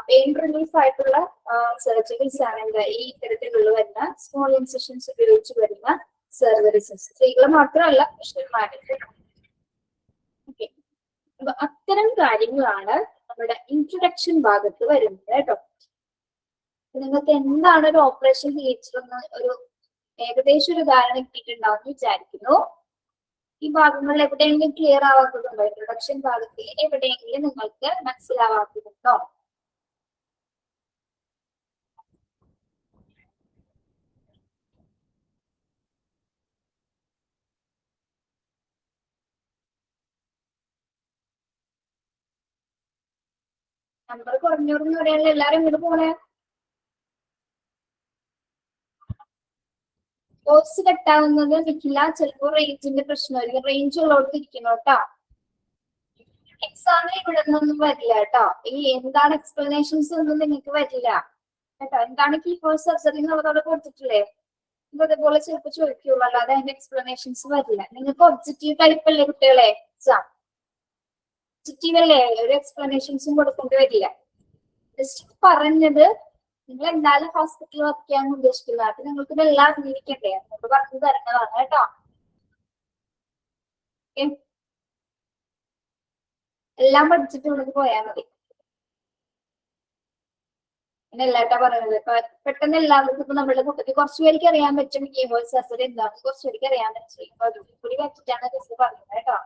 പെയിൻ റിലീഫ് ആയിട്ടുള്ള സർജറീസ് ആണ് ഈ ഇത്തരത്തിലുള്ള വരുന്ന സ്മോൾ ഇൻസിഷൻസ് ഉപയോഗിച്ച് വരുന്ന സർജറീസ്. സ്ത്രീകൾ മാത്രമല്ല പുരുഷന്മാരുടെ. ഓക്കെ, അപ്പൊ അത്തരം കാര്യങ്ങളാണ് നമ്മുടെ ഇൻട്രൊഡക്ഷൻ ഭാഗത്ത് വരുന്നത് കേട്ടോ. നിങ്ങൾക്ക് എന്താണ് ഒരു ഓപ്പറേഷൻ തിയേറ്റർ എന്ന് ഒരു ഏകദേശം ഒരു ധാരണ കിട്ടിയിട്ടുണ്ടാവും എന്ന് വിചാരിക്കുന്നു. ഈ ഭാഗങ്ങളിൽ എവിടെയെങ്കിലും ക്ലിയർ ആവാത്തതുണ്ടോ? ഇൻട്രൊഡക്ഷൻ ഭാഗത്തിൽ എവിടെയെങ്കിലും നിങ്ങൾക്ക് മനസ്സിലാവാത്തതുണ്ടോ? നമ്പർ കുറഞ്ഞോന്ന് പറയാനുള്ള എല്ലാരും ഇങ്ങോട്ട് പോണേ. വോയിസ് കട്ടാവുന്നത് നിൽക്കില്ല, ചിലപ്പോ റേഞ്ചിന്റെ പ്രശ്നമായിരിക്കും. റേഞ്ച് ഉള്ളവർക്ക് ഇരിക്കണം കേട്ടോ. എക്സാമിൽ ഇവിടെ നിന്നൊന്നും വരില്ല കേട്ടോ. ഈ എന്താണ് എക്സ്പ്ലനേഷൻസ് ഒന്നും നിങ്ങൾക്ക് വരില്ല കേട്ടോ. എന്താണ് കീഹോൾ സർജറി എന്നുള്ളതോടെ കൊടുത്തിട്ടില്ലേ? ഇപ്പൊ അതേപോലെ ചിലപ്പോൾ ചോദിക്കുള്ളൂ, അല്ലാതെ അതിന്റെ എക്സ്പ്ലനേഷൻസ് വരില്ല. നിങ്ങൾക്ക് ഒബ്ജക്റ്റീവ് ടൈപ്പ് അല്ലേ കുട്ടികളെ എക്സാം? ഒബ്ജക്റ്റീവ് അല്ലേ, ഒരു എക്സ്പ്ലനേഷൻസും കൊടുക്കേണ്ടി വരില്ല. ജസ്റ്റ് പറഞ്ഞത് നിങ്ങൾ എന്തായാലും ഹോസ്പിറ്റലിൽ വർക്ക് ചെയ്യാൻ ഉദ്ദേശിക്കില്ല. അത് നിങ്ങൾക്ക് ഇതെല്ലാം അറിഞ്ഞിരിക്കണ്ടേ? നമുക്ക് പറഞ്ഞു തരുന്നതാണ് കേട്ടോ. എല്ലാം പഠിച്ചിട്ട് ഇവിടേക്ക് പോയാൽ മതി. പിന്നെ എല്ലാട്ടാ പറയുന്നത് പെട്ടെന്ന് എല്ലാവർക്കും ഇപ്പൊ നമ്മുടെ കുട്ടിക്ക് കുറച്ചു പേർക്ക് അറിയാൻ പറ്റും കീഹോൾ സർജറി എന്താണെന്ന്, കുറച്ചു പേർക്ക് അറിയാൻ പറ്റും. കൂടി വെച്ചിട്ടാണ് ജസ്റ്റ് പറയുന്നത് കേട്ടോ.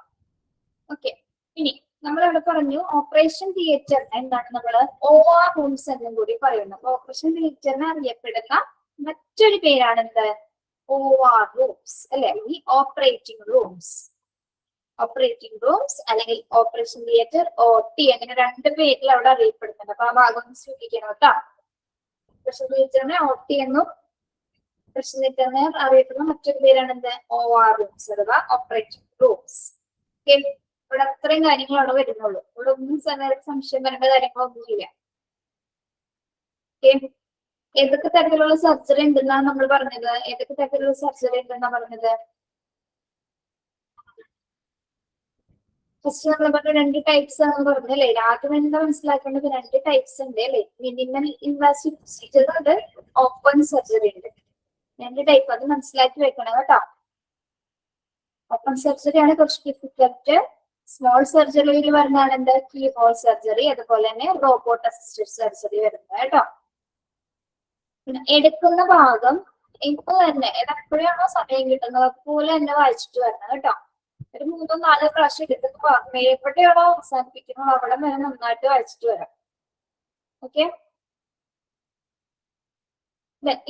ഓക്കെ, ഇനി നമ്മളിവിടെ പറഞ്ഞു ഓപ്പറേഷൻ തിയേറ്റർ എന്താണ് നമ്മള് OR റൂംസ് എന്നും കൂടി പറയുന്നു. ഓപ്പറേഷൻ തിയേറ്ററിന് അറിയപ്പെടുന്ന മറ്റൊരു പേരാണ് എന്ത്? OR റൂംസ് അല്ലെ, ഈ ഓപ്പറേറ്റിംഗ് റൂംസ്. ഓപ്പറേറ്റിംഗ് റൂംസ് അല്ലെങ്കിൽ ഓപ്പറേഷൻ തിയേറ്റർ, OT അങ്ങനെ 2 പേരിൽ അവിടെ അറിയപ്പെടുന്നുണ്ട്. അപ്പൊ ആ ഭാഗം ഒന്ന് ശ്രദ്ധിക്കണം കേട്ടോ. ഓപ്പറേഷൻ തിയേറ്ററിനെ OT എന്നും ഓപ്പറേഷൻ തിയേറ്ററിനെ അറിയപ്പെടുന്ന മറ്റൊരു പേരാണ് എന്ത്? OR റൂംസ് അഥവാ ഓപ്പറേറ്റിംഗ് റൂംസ്. ഓക്കെ, ഇവിടെ അത്രയും കാര്യങ്ങൾ അവിടെ വരുന്നുള്ളൂ. ഇവിടെ ഒന്നും സംശയം വരേണ്ട കാര്യങ്ങളൊന്നുമില്ല. ഏതൊക്കെ തരത്തിലുള്ള സർജറി ഉണ്ടെന്നാണ് നമ്മൾ പറഞ്ഞത്? ഏതൊക്കെ തരത്തിലുള്ള സർജറി ഉണ്ടെന്നാ പറഞ്ഞത്? ഫസ്റ്റ് നമ്മൾ പറഞ്ഞ 2 ടൈപ്സ് ആണെന്ന് പറഞ്ഞല്ലേ. ആദ്യം എന്താ മനസ്സിലാക്കേണ്ടത്? 2 ടൈപ്സ് ഉണ്ട് അല്ലെ. മിനിമൽ ഇൻവാസീവ് പ്രൊസീജിയർ ഉണ്ട്, ഓപ്പൺ സർജറി ഉണ്ട്. 2 ടൈപ്പ്, അത് മനസ്സിലാക്കി വെക്കണം കേട്ടോ. ഓപ്പൺ സർജറി ആണ് കുറച്ച് ഡിഫിക്കൽട്ട്. സ്മോൾ സർജറിയിൽ വരുന്നതാണ് എന്താ? Keyhole surgery. അതുപോലെ തന്നെ റോബോട്ട് അസിസ്റ്റഡ് സർജറി വരുന്നത് കേട്ടോ. പിന്നെ എടുക്കുന്ന ഭാഗം ഇപ്പൊ തന്നെ എപ്പോഴാണോ സമയം കിട്ടുന്നത് അതുപോലെ തന്നെ വായിച്ചിട്ട് വരണം കേട്ടോ. ഒരു 3-4 പ്രാവശ്യം എടുക്കുന്ന ഭാഗം എവിടെയാണോ അവസാനിപ്പിക്കുന്നത് അവിടെ വരെ നന്നായിട്ട് വായിച്ചിട്ട് വരാം. ഓക്കെ,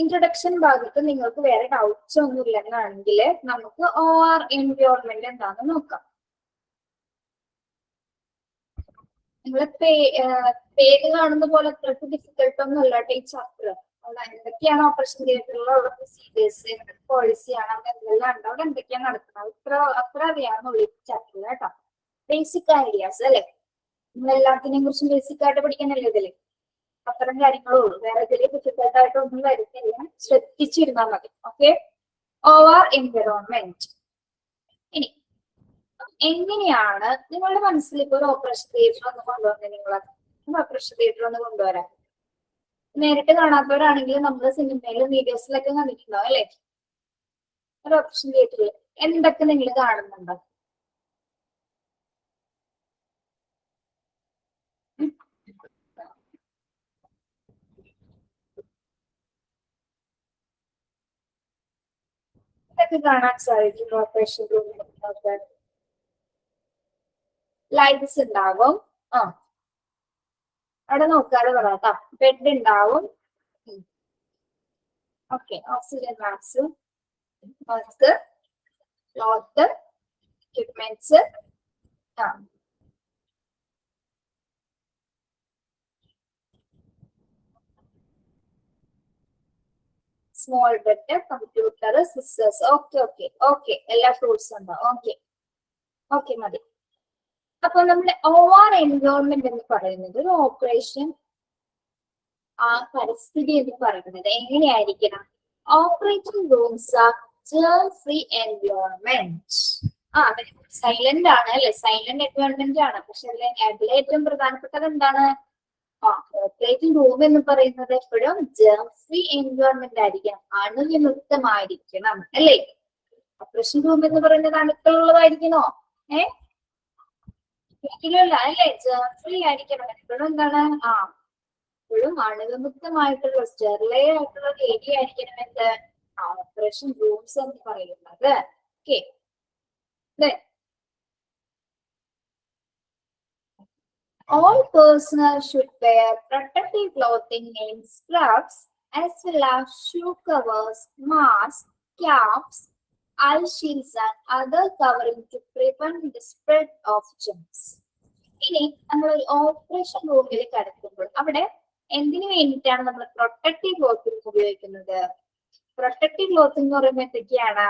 ഇൻട്രൊഡക്ഷൻ ഭാഗത്ത് നിങ്ങൾക്ക് വേറെ ഡൗട്ട്സ് ഒന്നും ഇല്ലെന്നാണെങ്കിൽ നമുക്ക് OR എൻവയോൺമെന്റ് എന്താണെന്ന് നോക്കാം. നിങ്ങളെ പേര് കാണുന്ന പോലെ അത്രയ്ക്ക് ഡിഫിക്കൽട്ട് ഒന്നും അല്ല ഈ ചാപ്റ്റർ. അവിടെ എന്തൊക്കെയാണ് ഓപ്പറേഷൻ തിയേറ്ററിലുള്ള അവിടെ പ്രൊസീജിയേഴ്സ്, പോളിസിയാണ്, അവിടെ എന്തെല്ലാം ഉണ്ട്, അവിടെ എന്തൊക്കെയാണ് നടക്കുന്നത്, അത്ര അറിയാവുന്ന ചാപ്റ്റർ കേട്ടോ. ബേസിക് ഐഡിയാസ് അല്ലെ, നിങ്ങൾ എല്ലാത്തിനെയും കുറിച്ചും ബേസിക് ആയിട്ട് പഠിക്കാനല്ലേ ഇതില്. അത്തരം കാര്യങ്ങളേ ഉള്ളൂ, വേറെ ഇതിൽ ഡിഫിക്കൽട്ട് ആയിട്ട് ഒന്നും വരുന്നില്ല, ശ്രദ്ധിച്ചിരുന്നാൽ മതി. Okay, over environment. ഇനി എങ്ങനെയാണ് നിങ്ങളുടെ മനസ്സിൽ ഇപ്പൊ ഒരു ഓപ്പറേഷൻ തിയേറ്റർ ഒന്ന് കൊണ്ടുവന്നത്? നിങ്ങൾ ഓപ്പറേഷൻ തിയേറ്റർ ഒന്ന് കൊണ്ടുവരാൻ നേരിട്ട് കാണാത്തവരാണെങ്കിൽ നമ്മൾ സിനിമയിലും വീഡിയോസിലൊക്കെ കണ്ടിട്ടുണ്ടാവും അല്ലെ? ഒരു ഓപ്പറേഷൻ തിയേറ്ററിൽ എന്തൊക്കെ നിങ്ങൾ കാണുന്നുണ്ടോ? ഇതൊക്കെ കാണാൻ സാധിക്കും ഓപ്പറേഷൻ റൂമിൽ. ലൈറ്റ്സ് ഉണ്ടാവും. അവിടെ നോക്കാതെ പറയാം. ബെഡ് ഉണ്ടാവും. Okay, oxygen mask, cloth, equipments. Small bed, computer, sisters. Okay, എല്ലാ ഫ്രൂട്ട്സും ഉണ്ടോ? ഓക്കെ മതി. അപ്പൊ നമ്മുടെ ഓവർ എൻവയോൺമെന്റ് എന്ന് പറയുന്നത് ഒരു ഓപ്പറേഷൻ, ആ പരിസ്ഥിതി എന്ന് പറയുന്നത് എങ്ങനെയായിരിക്കണം? Operating rooms are germ free environment. Silent ആണ് അല്ലെ, സൈലന്റ് എൻവയോൺമെന്റ് ആണ്. പക്ഷെ അതിലെ ഏറ്റവും പ്രധാനപ്പെട്ടത് എന്താണ്? ഓപ്പറേറ്റിംഗ് റൂം എന്ന് പറയുന്നത് എപ്പോഴും ജേർം ഫ്രീ എൻവയോൺമെന്റ് ആയിരിക്കണം, അണുവിമുക്തമായിരിക്കണം അല്ലേ? ഓപ്പറേഷൻ റൂം എന്ന് പറയുന്നത് അണുക്കളുള്ളതായിരിക്കണോ? ഒരിക്കലുമല്ല അല്ലെ, ജേർം ഫ്രീ ആയിരിക്കണം. എപ്പോഴും എന്താണ്? എപ്പോഴും അണുവിമുക്തമായിട്ടുള്ള സ്റ്റെറിലൈസ് ആയിട്ടുള്ള ഏരിയ ആയിരിക്കണം എന്ത് ഓപ്പറേഷൻ റൂംസ് എന്ന് പറയുന്നത്. Okay, all personnel should wear protective clothing named scrubs as well as shoe covers, masks, caps, eye shields and other covering to prevent the spread of germs. ഇനി നമ്മൾ ഒരു operation റൂമിൽ കിടക്കുമ്പോൾ അവിടെ എന്തിനു വേണ്ടിയിട്ടാണ് നമ്മൾ പ്രൊട്ടക്റ്റീവ് ക്ലോത്തിങ് ഉപയോഗിക്കുന്നത്? പ്രൊട്ടക്റ്റീവ് ക്ലോത്തിങ് എന്ന് പറയുമ്പോൾ എന്തൊക്കെയാണ്?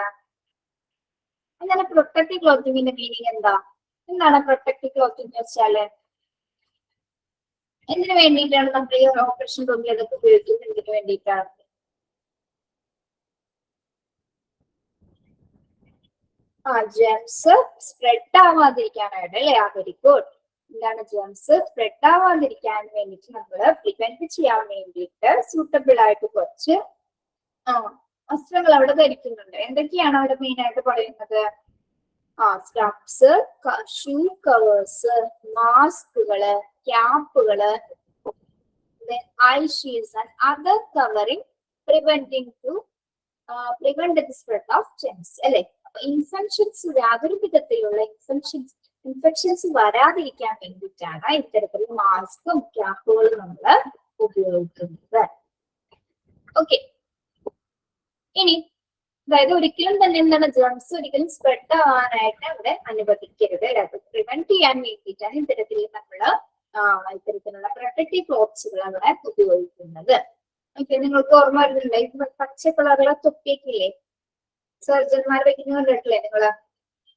എന്താണ് പ്രൊട്ടക്റ്റീവ് ക്ലോത്തിങ്ങിന്റെ മീനിങ്? എന്താണ് പ്രൊട്ടക്റ്റീവ് ക്ലോത്തിങ് വെച്ചാല്? എന്തിനു വേണ്ടിയിട്ടാണ് നമ്മൾ ഈ ഓപ്പറേഷൻ റൂമിൽ അതൊക്കെ ഉപയോഗിക്കുന്നത്? എന്തിനു വേണ്ടിയിട്ടാണ്? ജെംസ് സ്പ്രെഡ് ആവാതിരിക്കാനായിട്ട് അല്ലെ? Very good. എന്താണ് ജെംസ് സ്പ്രെഡ് ആവാതിരിക്കാൻ വേണ്ടിയിട്ട് നമ്മൾ പ്രിവെന്റ് ചെയ്യാൻ വേണ്ടിയിട്ട് സൂട്ടബിൾ ആയിട്ട് കുറച്ച് വസ്ത്രങ്ങൾ അവിടെ ധരിക്കുന്നുണ്ട്. എന്തൊക്കെയാണ് അവിടെ മെയിൻ ആയിട്ട് പറയുന്നത്? സ്ക്രബ്സ്, ഷൂ കവേഴ്സ്, മാസ്കുകള്, ക്യാപ്പുകള്, eye shields and other covering preventing to prevent the spread of germs അല്ലെ? ഇൻഫെക്ഷൻസ്, യാതൊരു വിധത്തിലുള്ള ഇൻഫെക്ഷൻസ് വരാതിരിക്കാൻ വേണ്ടിയിട്ടാണ് ഇത്തരത്തിലുള്ള മാസ്കും ക്യാപ്പുകളും നമ്മൾ ഉപയോഗിക്കുന്നത്. ഓക്കെ, ഇനി അതായത് ഒരിക്കലും തന്നെ എന്താണ് ജെംസ് ഒരിക്കലും സ്പ്രെഡ് ആവാനായിട്ട് അവിടെ അനുവദിക്കരുത്. അത് പ്രിവെന്റ് ചെയ്യാൻ വേണ്ടിയിട്ടാണ് ഇത്തരത്തിൽ നമ്മൾ ഇത്തരത്തിലുള്ള പ്രൊട്ടക്റ്റീവ് ക്ലോത്ത്സുകൾ അവിടെ ഉപയോഗിക്കുന്നത്. ഓക്കെ, നിങ്ങൾക്ക് ഓർമ്മ വരുന്നുണ്ട് പച്ച കളറുള്ള തൊപ്പിയൊക്കെ ഇല്ലേ സർജന്മാർ വെക്കുന്ന കണ്ടിട്ടില്ലേ? നിങ്ങള്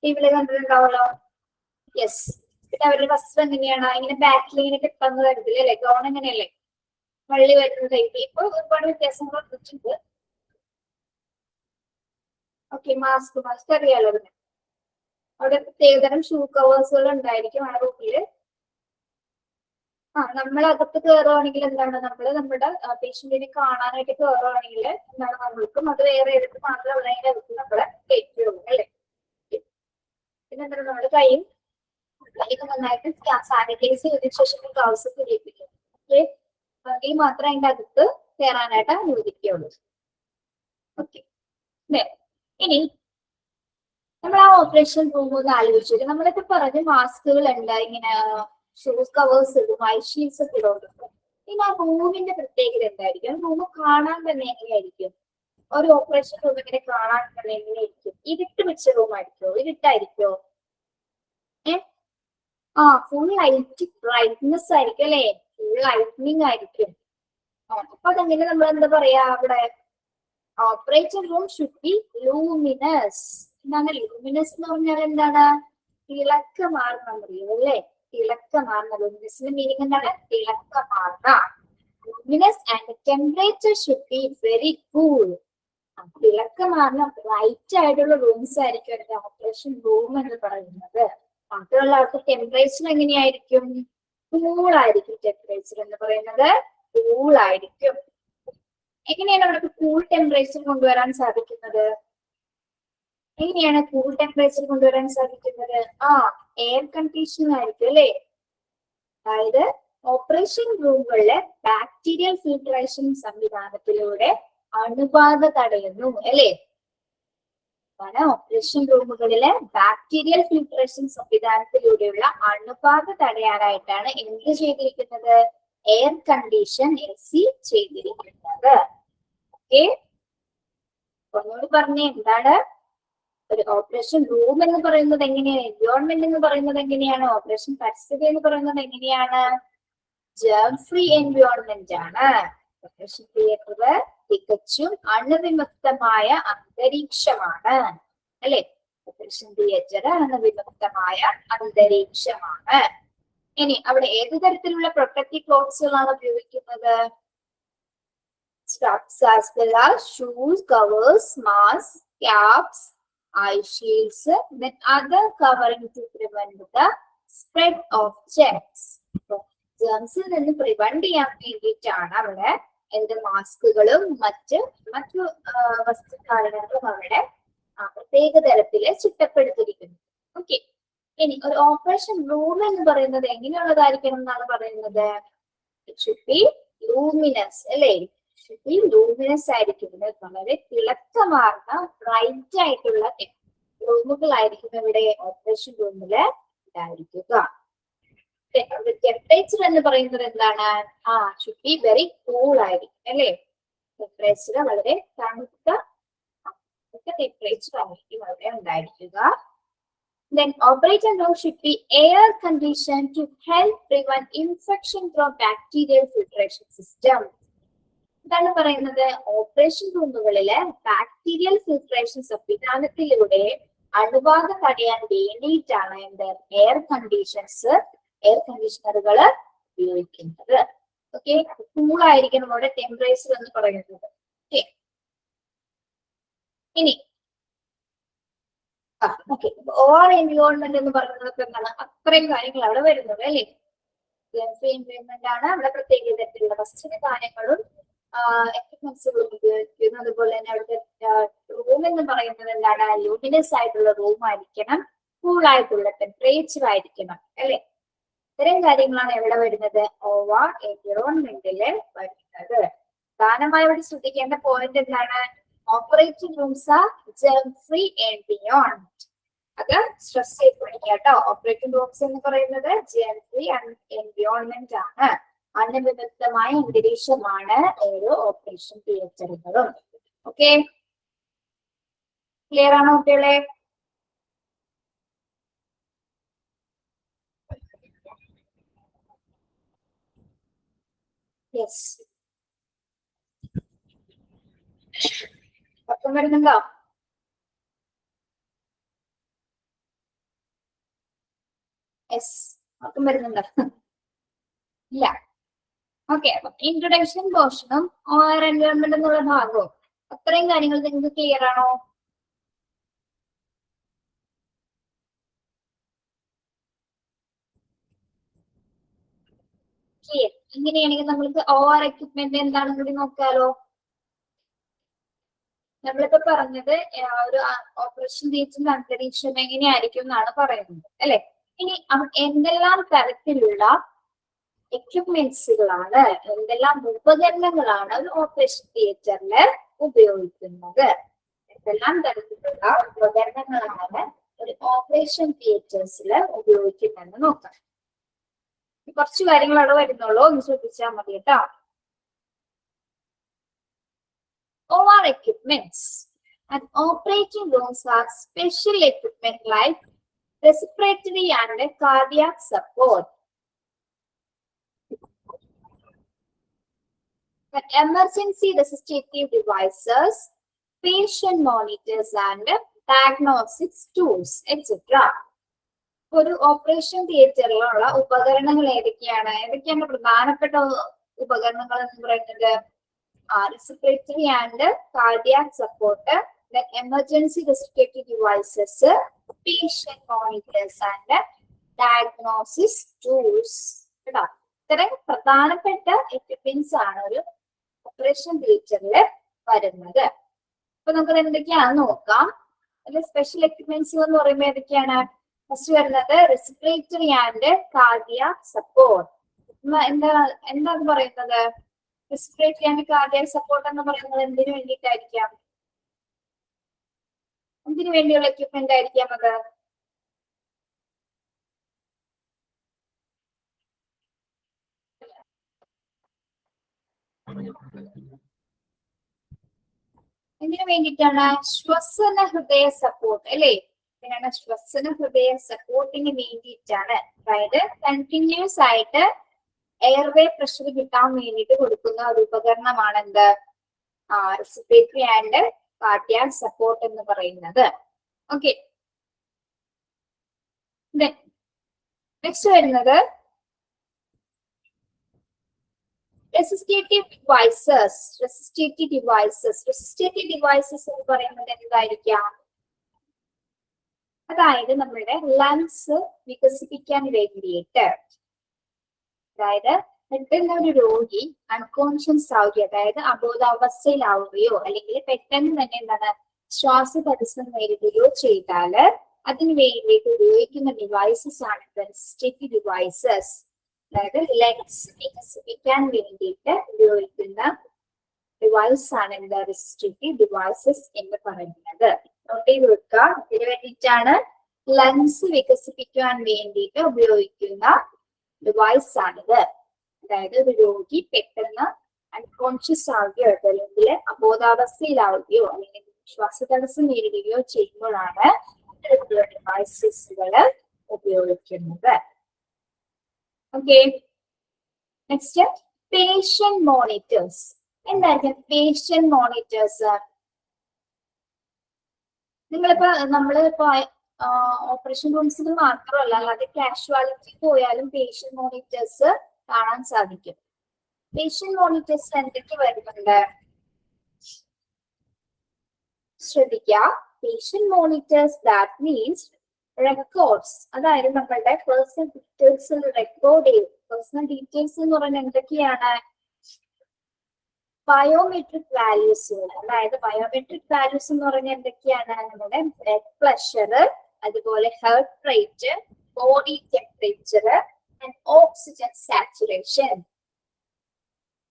ടിവിയില് കണ്ടിട്ടുണ്ടാവല്ലോ. യെസ്. പിന്നെ അവരുടെ വസ്ത്രം എങ്ങനെയാണ്? ഇങ്ങനെ ബാക്കിൽ ഇങ്ങനെ കെട്ടാന്ന് കരുതില്ലേ അല്ലെ? ഗൗൺ എങ്ങനെയല്ലേ? വള്ളി വരുന്ന ടൈപ്പ്. ഇപ്പൊ ഒരുപാട് വ്യത്യാസങ്ങൾ വന്നിട്ടുണ്ട്. ഓക്കെ, മാസ്ക് അറിയാലോ. പിന്നെ അവിടെ പ്രത്യേകതരം ഷൂ കവേഴ്സുകൾ ഉണ്ടായിരിക്കും ആ റൂമില്. നമ്മൾ അകത്ത് കയറുകയാണെങ്കിൽ എന്താണ്, നമ്മുടെ പേഷ്യന്റിനെ കാണാനായിട്ട് കയറുകയാണെങ്കിൽ എന്താണ്, നമ്മൾക്കും അത് വേറെ എടുത്ത് മാത്രം അവിടെ അകത്ത് നമ്മളെ കയറ്റുള്ളൂ അല്ലെ? പിന്നെ എന്താണ്, നമ്മുടെ കൈയും നന്നായിട്ട് സാനിറ്റൈസ് ചെയ്തതിനു ശേഷം ഗ്ലൗസ് പിടിപ്പിക്കും. ഓക്കെ, എങ്കിൽ മാത്രമേ അതിന്റെ അകത്ത് കയറാനായിട്ട് അനുവദിക്കുള്ളൂ. ഓക്കെ, ഇനി നമ്മൾ ആ ഓപ്പറേഷൻ റൂം ഒന്ന് ആലോചിച്ചിട്ട് നമ്മളിപ്പോ പറഞ്ഞ മാസ്കുകൾ ഉണ്ട്, ഇങ്ങനെ ഷൂസ് കവേഴ്സ് ഇടും, ഐ ഷീൽഡ്സ് ഒക്കെ ഇടുന്നുണ്ട്. പിന്നെ ആ റൂമിന്റെ പ്രത്യേകത എന്തായിരിക്കും? റൂം കാണാൻ തന്നെ എങ്ങനെയായിരിക്കും? ഒരു ഓപ്പറേഷൻ റൂം ഇങ്ങനെ കാണാൻ തന്നെ എങ്ങനെയായിരിക്കും? ഇരുട്ട് വെച്ച റൂം ആയിരിക്കോ? ഇരുട്ടായിരിക്കോ? ഫുൾ ലൈറ്റ് ബ്രൈറ്റ്നെസ് ആയിരിക്കും അല്ലെ, ഫുൾ ലൈറ്റ്നിങ് ആയിരിക്കും. അപ്പൊ അതെങ്ങനെ നമ്മൾ എന്താ പറയാ അവിടെ, operating room should be luminous. എന്താണ് ലൂമിനസ് എന്ന് പറഞ്ഞാൽ എന്താണ്, തിളക്കമാർന്ന പറയും അല്ലേ, തിളക്കമാർന്ന. ലൂമിനസിന്റെ മീനിങ് എന്താണ്, തിളക്കമാർന്ന. Luminous and temperature should be very cool. തിളക്കമാർന്ന ബ്രൈറ്റ് ആയിട്ടുള്ള റൂംസ് ആയിരിക്കും അതിന്റെ ഓപ്പറേഷൻ റൂം എന്ന് പറയുന്നത്. മാത്രമല്ല അവർക്ക് ടെമ്പറേച്ചർ എങ്ങനെയായിരിക്കും, കൂൾ ആയിരിക്കും. ടെമ്പറേച്ചർ എന്ന് പറയുന്നത് കൂൾ ആയിരിക്കും. എങ്ങനെയാണ് അവർക്ക് കൂൾ ടെമ്പറേച്ചർ കൊണ്ടുവരാൻ സാധിക്കുന്നത്, എങ്ങനെയാണ് കൂൾ ടെമ്പറേച്ചർ കൊണ്ടുവരാൻ സാധിക്കുന്നത്? എയർ കണ്ടീഷൻ ആയിരിക്കും അല്ലെ. അതായത് ഓപ്പറേഷൻ റൂമുകളിലെ ബാക്ടീരിയൽ ഫിൽട്രേഷൻ സംവിധാനത്തിലൂടെ അണുബാധ തടയുന്നു അല്ലെ. ഓപ്പറേഷൻ റൂമുകളിലെ ബാക്ടീരിയൽ ഫിൽട്രേഷൻ സംവിധാനത്തിലൂടെയുള്ള അണുബാധ തടയാനായിട്ടാണ് എന്ത് ചെയ്തിരിക്കുന്നത്, എയർ കണ്ടീഷൻ AC ചെയ്തിരിക്കുന്നത്. ഓക്കെ, ഒന്നുകൂടി പറഞ്ഞേ, എന്താണ് ഒരു ഓപ്പറേഷൻ റൂം എന്ന് പറയുന്നത് എങ്ങനെയാണ്, എൻവയോൺമെന്റ് എന്ന് പറയുന്നത് എങ്ങനെയാണ്, ഓപ്പറേഷൻ പരിസ്ഥിതി എന്ന് പറയുന്നത് എങ്ങനെയാണ്, ജേം ഫ്രീ എൻവയോൺമെന്റ് ആണ്. ഓപ്പറേഷൻ തിയേറ്റർ തികച്ചും അണുവിമുക്തമായ അന്തരീക്ഷമാണ് അല്ലെ. ഓപ്പറേഷൻ തിയേറ്റർ അണുവിമുക്തമായ അന്തരീക്ഷമാണ്. ഇനി അവിടെ ഏത് തരത്തിലുള്ള പ്രൊട്ടക്റ്റീവ് ക്ലോത്ത്സുകളാണ് ഉപയോഗിക്കുന്നത്? as well as shoes, covers, masks, caps, eye shields, then other covering to prevent the spread of germs. ജേംസിൽ നിന്ന് പ്രിവെന്റ് ചെയ്യാൻ വേണ്ടിയിട്ടാണ് അവിടെ എന്ത് മാസ്കുകളും മറ്റു വസ്തുധാരണങ്ങളും അവിടെ പ്രത്യേക തരത്തില് ചിട്ടപ്പെടുത്തിയിരിക്കുന്നു. ഓക്കെ, ഇനി ഒരു ഓപ്പറേഷൻ റൂം എന്ന് പറയുന്നത് എങ്ങനെയുള്ളതായിരിക്കണം എന്നാണ് പറയുന്നത്, ഇറ്റ് ഷുഡ് ബി ലൂമിനസ് അല്ലേ. ലൂമിനസ് ആയിരിക്കും. വളരെ തിളക്കമാർന്ന ബ്രൈറ്റ് ആയിട്ടുള്ള റൂമുകളായിരിക്കും ഇവിടെ ഓപ്പറേഷൻ റൂമില് ഉണ്ടായിരിക്കുക. ടെമ്പറേച്ചർ എന്ന് പറയുന്നത് എന്താണ്, ഷുഡ് ബി വെരി കൂൾ ആയിരിക്കും അല്ലെ. ടെമ്പറേച്ചർ വളരെ തണുത്ത ടെമ്പറേച്ചർ ആയിരിക്കും അവിടെ ഉണ്ടായിരിക്കുക. Then operating room should be air conditioned to help prevent infection from bacterial filtration system. എന്താണ് പറയുന്നത്, ഓപ്പറേഷൻ റൂമുകളിലെ ബാക്ടീരിയൽ ഫിൽട്രേഷൻ സംവിധാനത്തിലൂടെ അണുബാധ തടയാൻ വേണ്ടിയിട്ടാണ് എന്ത് എയർ കണ്ടീഷണറുകൾ ഉപയോഗിക്കുന്നത്. ഓക്കെ, കൂളായിരിക്കും നമ്മുടെ ടെമ്പറേച്ചർ എന്ന് പറയുന്നത്. ഓക്കെ, ഇനി ഓവർ എൻവയോൺമെന്റ് എന്ന് പറയുന്നത് എന്താണ്, അത്രയും കാര്യങ്ങൾ അവിടെ വരുന്നത് അല്ലേ. എൻവയോൺമെന്റ് ആണ് അവിടെ പ്രത്യേക തരത്തിലുള്ള വസ്തുവിധാനങ്ങളും എക്യുപ്മെന്റ്സുകളും ഉപയോഗിക്കുന്നു. അതുപോലെ തന്നെ അവിടുത്തെ റൂം എന്ന് പറയുന്നത് എന്താണ്, ലൂമിനസ് ആയിട്ടുള്ള റൂം ആയിരിക്കണം, കൂൾ ആയിട്ടുള്ള ടെമ്പറേച്ചർ ആയിരിക്കണം അല്ലെ. ഇത്തരം കാര്യങ്ങളാണ് എവിടെ വരുന്നത്, ഓവർ എൻവയോൺമെന്റില് വരുന്നത്. പ്രധാനമായി ഇവിടെ ശ്രദ്ധിക്കേണ്ട പോയിന്റ് എന്താണ്, operating rooms R germ free and beyond. അത് സ്ട്രെസ് ചെയ്ത് പഠിക്കുക കേട്ടോ. ഓപ്പറേറ്റിംഗ് റൂംസ് എന്ന് പറയുന്നത് ജേം ഫ്രീ എൻവയോൺമെന്റ് ആണ്, അണുവിമുക്തമായ അന്തരീക്ഷമാണ് ഓരോ ഓപ്പറേഷൻ തിയേറ്ററുകളും. ഓക്കെ, ക്ലിയർ ആണോ കുട്ടികളെ? യെസ്, പക്കം വരുന്നുണ്ടോ? യെസ്, പക്കം വരുന്നുണ്ടോ? ഇല്ല. ഓക്കെ, അപ്പൊ ഇൻട്രൊഡക്ഷൻ പോർഷനും ഓവർ എൻവയോൺമെന്റ് എന്നുള്ള ഭാഗവും അത്രയും കാര്യങ്ങൾ നിങ്ങൾക്ക് ക്ലിയർ ആണോ? ക്ലിയർ. ഇങ്ങനെയാണെങ്കിൽ നമ്മൾക്ക് ഓവർ എക്യുപ്മെന്റ് എന്താണെന്ന് കൂടി നോക്കാലോ. നമ്മളിപ്പോ പറഞ്ഞത് ഒരു ഓപ്പറേഷൻ തിയേറ്ററിന്റെ അന്തരീക്ഷം എങ്ങനെയായിരിക്കും എന്നാണ് പറയുന്നത് അല്ലെ. ഇനി എന്തെല്ലാം തരത്തിലുള്ള എക്യുപ്മെന്റ്സുകളാണ്, എന്തെല്ലാം ഉപകരണങ്ങളാണ് ഒരു ഓപ്പറേഷൻ തിയേറ്ററിൽ ഉപയോഗിക്കുന്നത്, എന്തെല്ലാം തരത്തിലുള്ള ഉപകരണങ്ങളാണ് ഒരു ഓപ്പറേഷൻ തിയേറ്റേഴ്സിൽ ഉപയോഗിക്കുന്നതെന്ന് നോക്കാം. കുറച്ച് കാര്യങ്ങൾ അവിടെ വരുന്നുള്ളൂ, ഒന്ന് ശ്രദ്ധിച്ചാൽ മതി കേട്ടോ. OR equipments and operating rooms are special equipment like respiratory and cardiac support. Emergency resuscitative devices, patient monitors and diagnostic tools, etc. ഒരു ഓപ്പറേഷൻ തിയേറ്ററിലുള്ള ഉപകരണങ്ങൾ ഏതൊക്കെയാണ് പ്രധാനപ്പെട്ട ഉപകരണങ്ങൾ എന്ന് പറയുന്നത്? Respiratory and cardiac support, emergency respiratory devices, patient monitors and diagnosis tools. കേട്ടോ, ഇത്തരം പ്രധാനപ്പെട്ട എക്യുപ്മെന്റ്സ് ആണ് ഒരു ഓപ്പറേഷൻ തിയേറ്ററിൽ വരുന്നത്. അപ്പൊ നമുക്ക് എന്തൊക്കെയാണെന്ന് നോക്കാം. അതിൽ സ്പെഷ്യൽ എക്യുപ്മെന്റ്സ് എന്ന് പറയുമ്പോൾ ഏതൊക്കെയാണ്? ഫസ്റ്റ് വരുന്നത് റെസ്പിറേറ്ററി ആൻഡ് കാർഡിയാക് സപ്പോർട്ട്. എന്താണ് പറയുന്നത്? റെസ്പിറേറ്ററി ആൻഡ് കാർഡിയാക് സപ്പോർട്ട് എന്ന് പറയുന്നത് എന്തിനു വേണ്ടിയിട്ടായിരിക്കാം? എന്തിനു വേണ്ടിയുള്ള എക്യുപ്മെന്റ് ആയിരിക്കാം അത്? എന്തിനു വേണ്ടിയിട്ടാണ്? ശ്വസന ഹൃദയ സപ്പോർട്ട് അല്ലേ? ഇതിനാണ് ശ്വസന ഹൃദയ സപ്പോർട്ടിന് വേണ്ടിയിട്ടാണ്. അതായത് കണ്ടിന്യൂസ് ആയിട്ട് എയർവേ പ്രഷർ കിട്ടാൻ വേണ്ടിയിട്ട് കൊടുക്കുന്ന ഒരു ഉപകരണമാണ് എന്ത്? റെസ്പിറേറ്ററി ആൻഡ് കാർഡിയാക് സപ്പോർട്ട് എന്ന് പറയുന്നത്. ഓക്കെ, നെക്സ്റ്റ് വരുന്നത് റെസിസ്റ്റേറ്റീവ് ഡിവൈസസ്. റെസിസ്റ്റേറ്റീവ് ഡിവൈസസ് എന്ന് പറയുന്നത് എന്തായിരിക്കാം? അതായത് നമ്മളുടെ ലങ്സ് വികസിപ്പിക്കാൻ വേണ്ടിയിട്ട്, അതായത് പെട്ടെന്ന് ഒരു രോഗി അൺകോൺഷ്യസ് ആവുകയോ അതായത് അബോധാവസ്ഥയിലാവുകയോ അല്ലെങ്കിൽ പെട്ടെന്ന് തന്നെ എന്താണ് ശ്വാസതടസ്സം നേരിടുകയോ ചെയ്താൽ അതിന് വേണ്ടിയിട്ട് ഉപയോഗിക്കുന്ന ഡിവൈസസ് ആണ് റെസിസ്റ്റേറ്റീവ് ഡിവൈസസ്. അതായത് ലങ്സ് വികസിപ്പിക്കാൻ വേണ്ടിയിട്ട് ഉപയോഗിക്കുന്ന ഡിവൈസ് ആണ് എന്താ റെസിസ്റ്റേറ്റീവ് ഡിവൈസസ് എന്ന് പറയുന്നത്. നോട്ട് ചെയ്ത് വെക്കുക. ഇതിനു വേണ്ടിയിട്ടാണ് ലങ്സ് വികസിപ്പിക്കാൻ വേണ്ടിയിട്ട് ഉപയോഗിക്കുന്ന ഡിവൈസ് ആണിത്. അതായത് ഒരു രോഗി പെട്ടെന്ന് അൺകോൺഷ്യസ് ആവുകയോ അല്ലെങ്കിൽ അബോധാവസ്ഥയിലാവുകയോ അല്ലെങ്കിൽ ശ്വാസതടസ്സം നേരിടുകയോ ചെയ്യുമ്പോഴാണ് ഇത്തരത്തിലുള്ള ഡിവൈസസുകൾ ഉപയോഗിക്കുന്നത്. Okay, next patient monitors. എന്തായിരിക്കും പേഷ്യന്റ് മോണിറ്റേഴ്സ്? നമ്മളിപ്പോ ഓപ്പറേഷൻ റൂംസിൽ മാത്രമല്ല, അല്ലാതെ കാഷ്വാലിറ്റി പോയാലും പേഷ്യന്റ് മോണിറ്റേഴ്സ് കാണാൻ സാധിക്കും. പേഷ്യന്റ് മോണിറ്റേഴ്സ് എന്തൊക്കെ വരുന്നുണ്ട്? ശ്രദ്ധിക്കുക. Patient monitors that means records, അതായത് നമ്മളുടെ പേഴ്സണൽ ഡീറ്റെയിൽസ് റെക്കോർഡ് ചെയ്യും. പേഴ്സണൽ ഡീറ്റെയിൽസ് എന്ന് പറയുന്നത് എന്തൊക്കെയാണ്? ബയോമെട്രിക് വാല്യൂസുകൾ. അതായത് ബയോമെട്രിക് വാല്യൂസ് എന്ന് പറഞ്ഞാൽ എന്തൊക്കെയാണ്? നമ്മുടെ ബ്ലഡ് പ്രഷർ, അതുപോലെ heart rate, body temperature and oxygen saturation.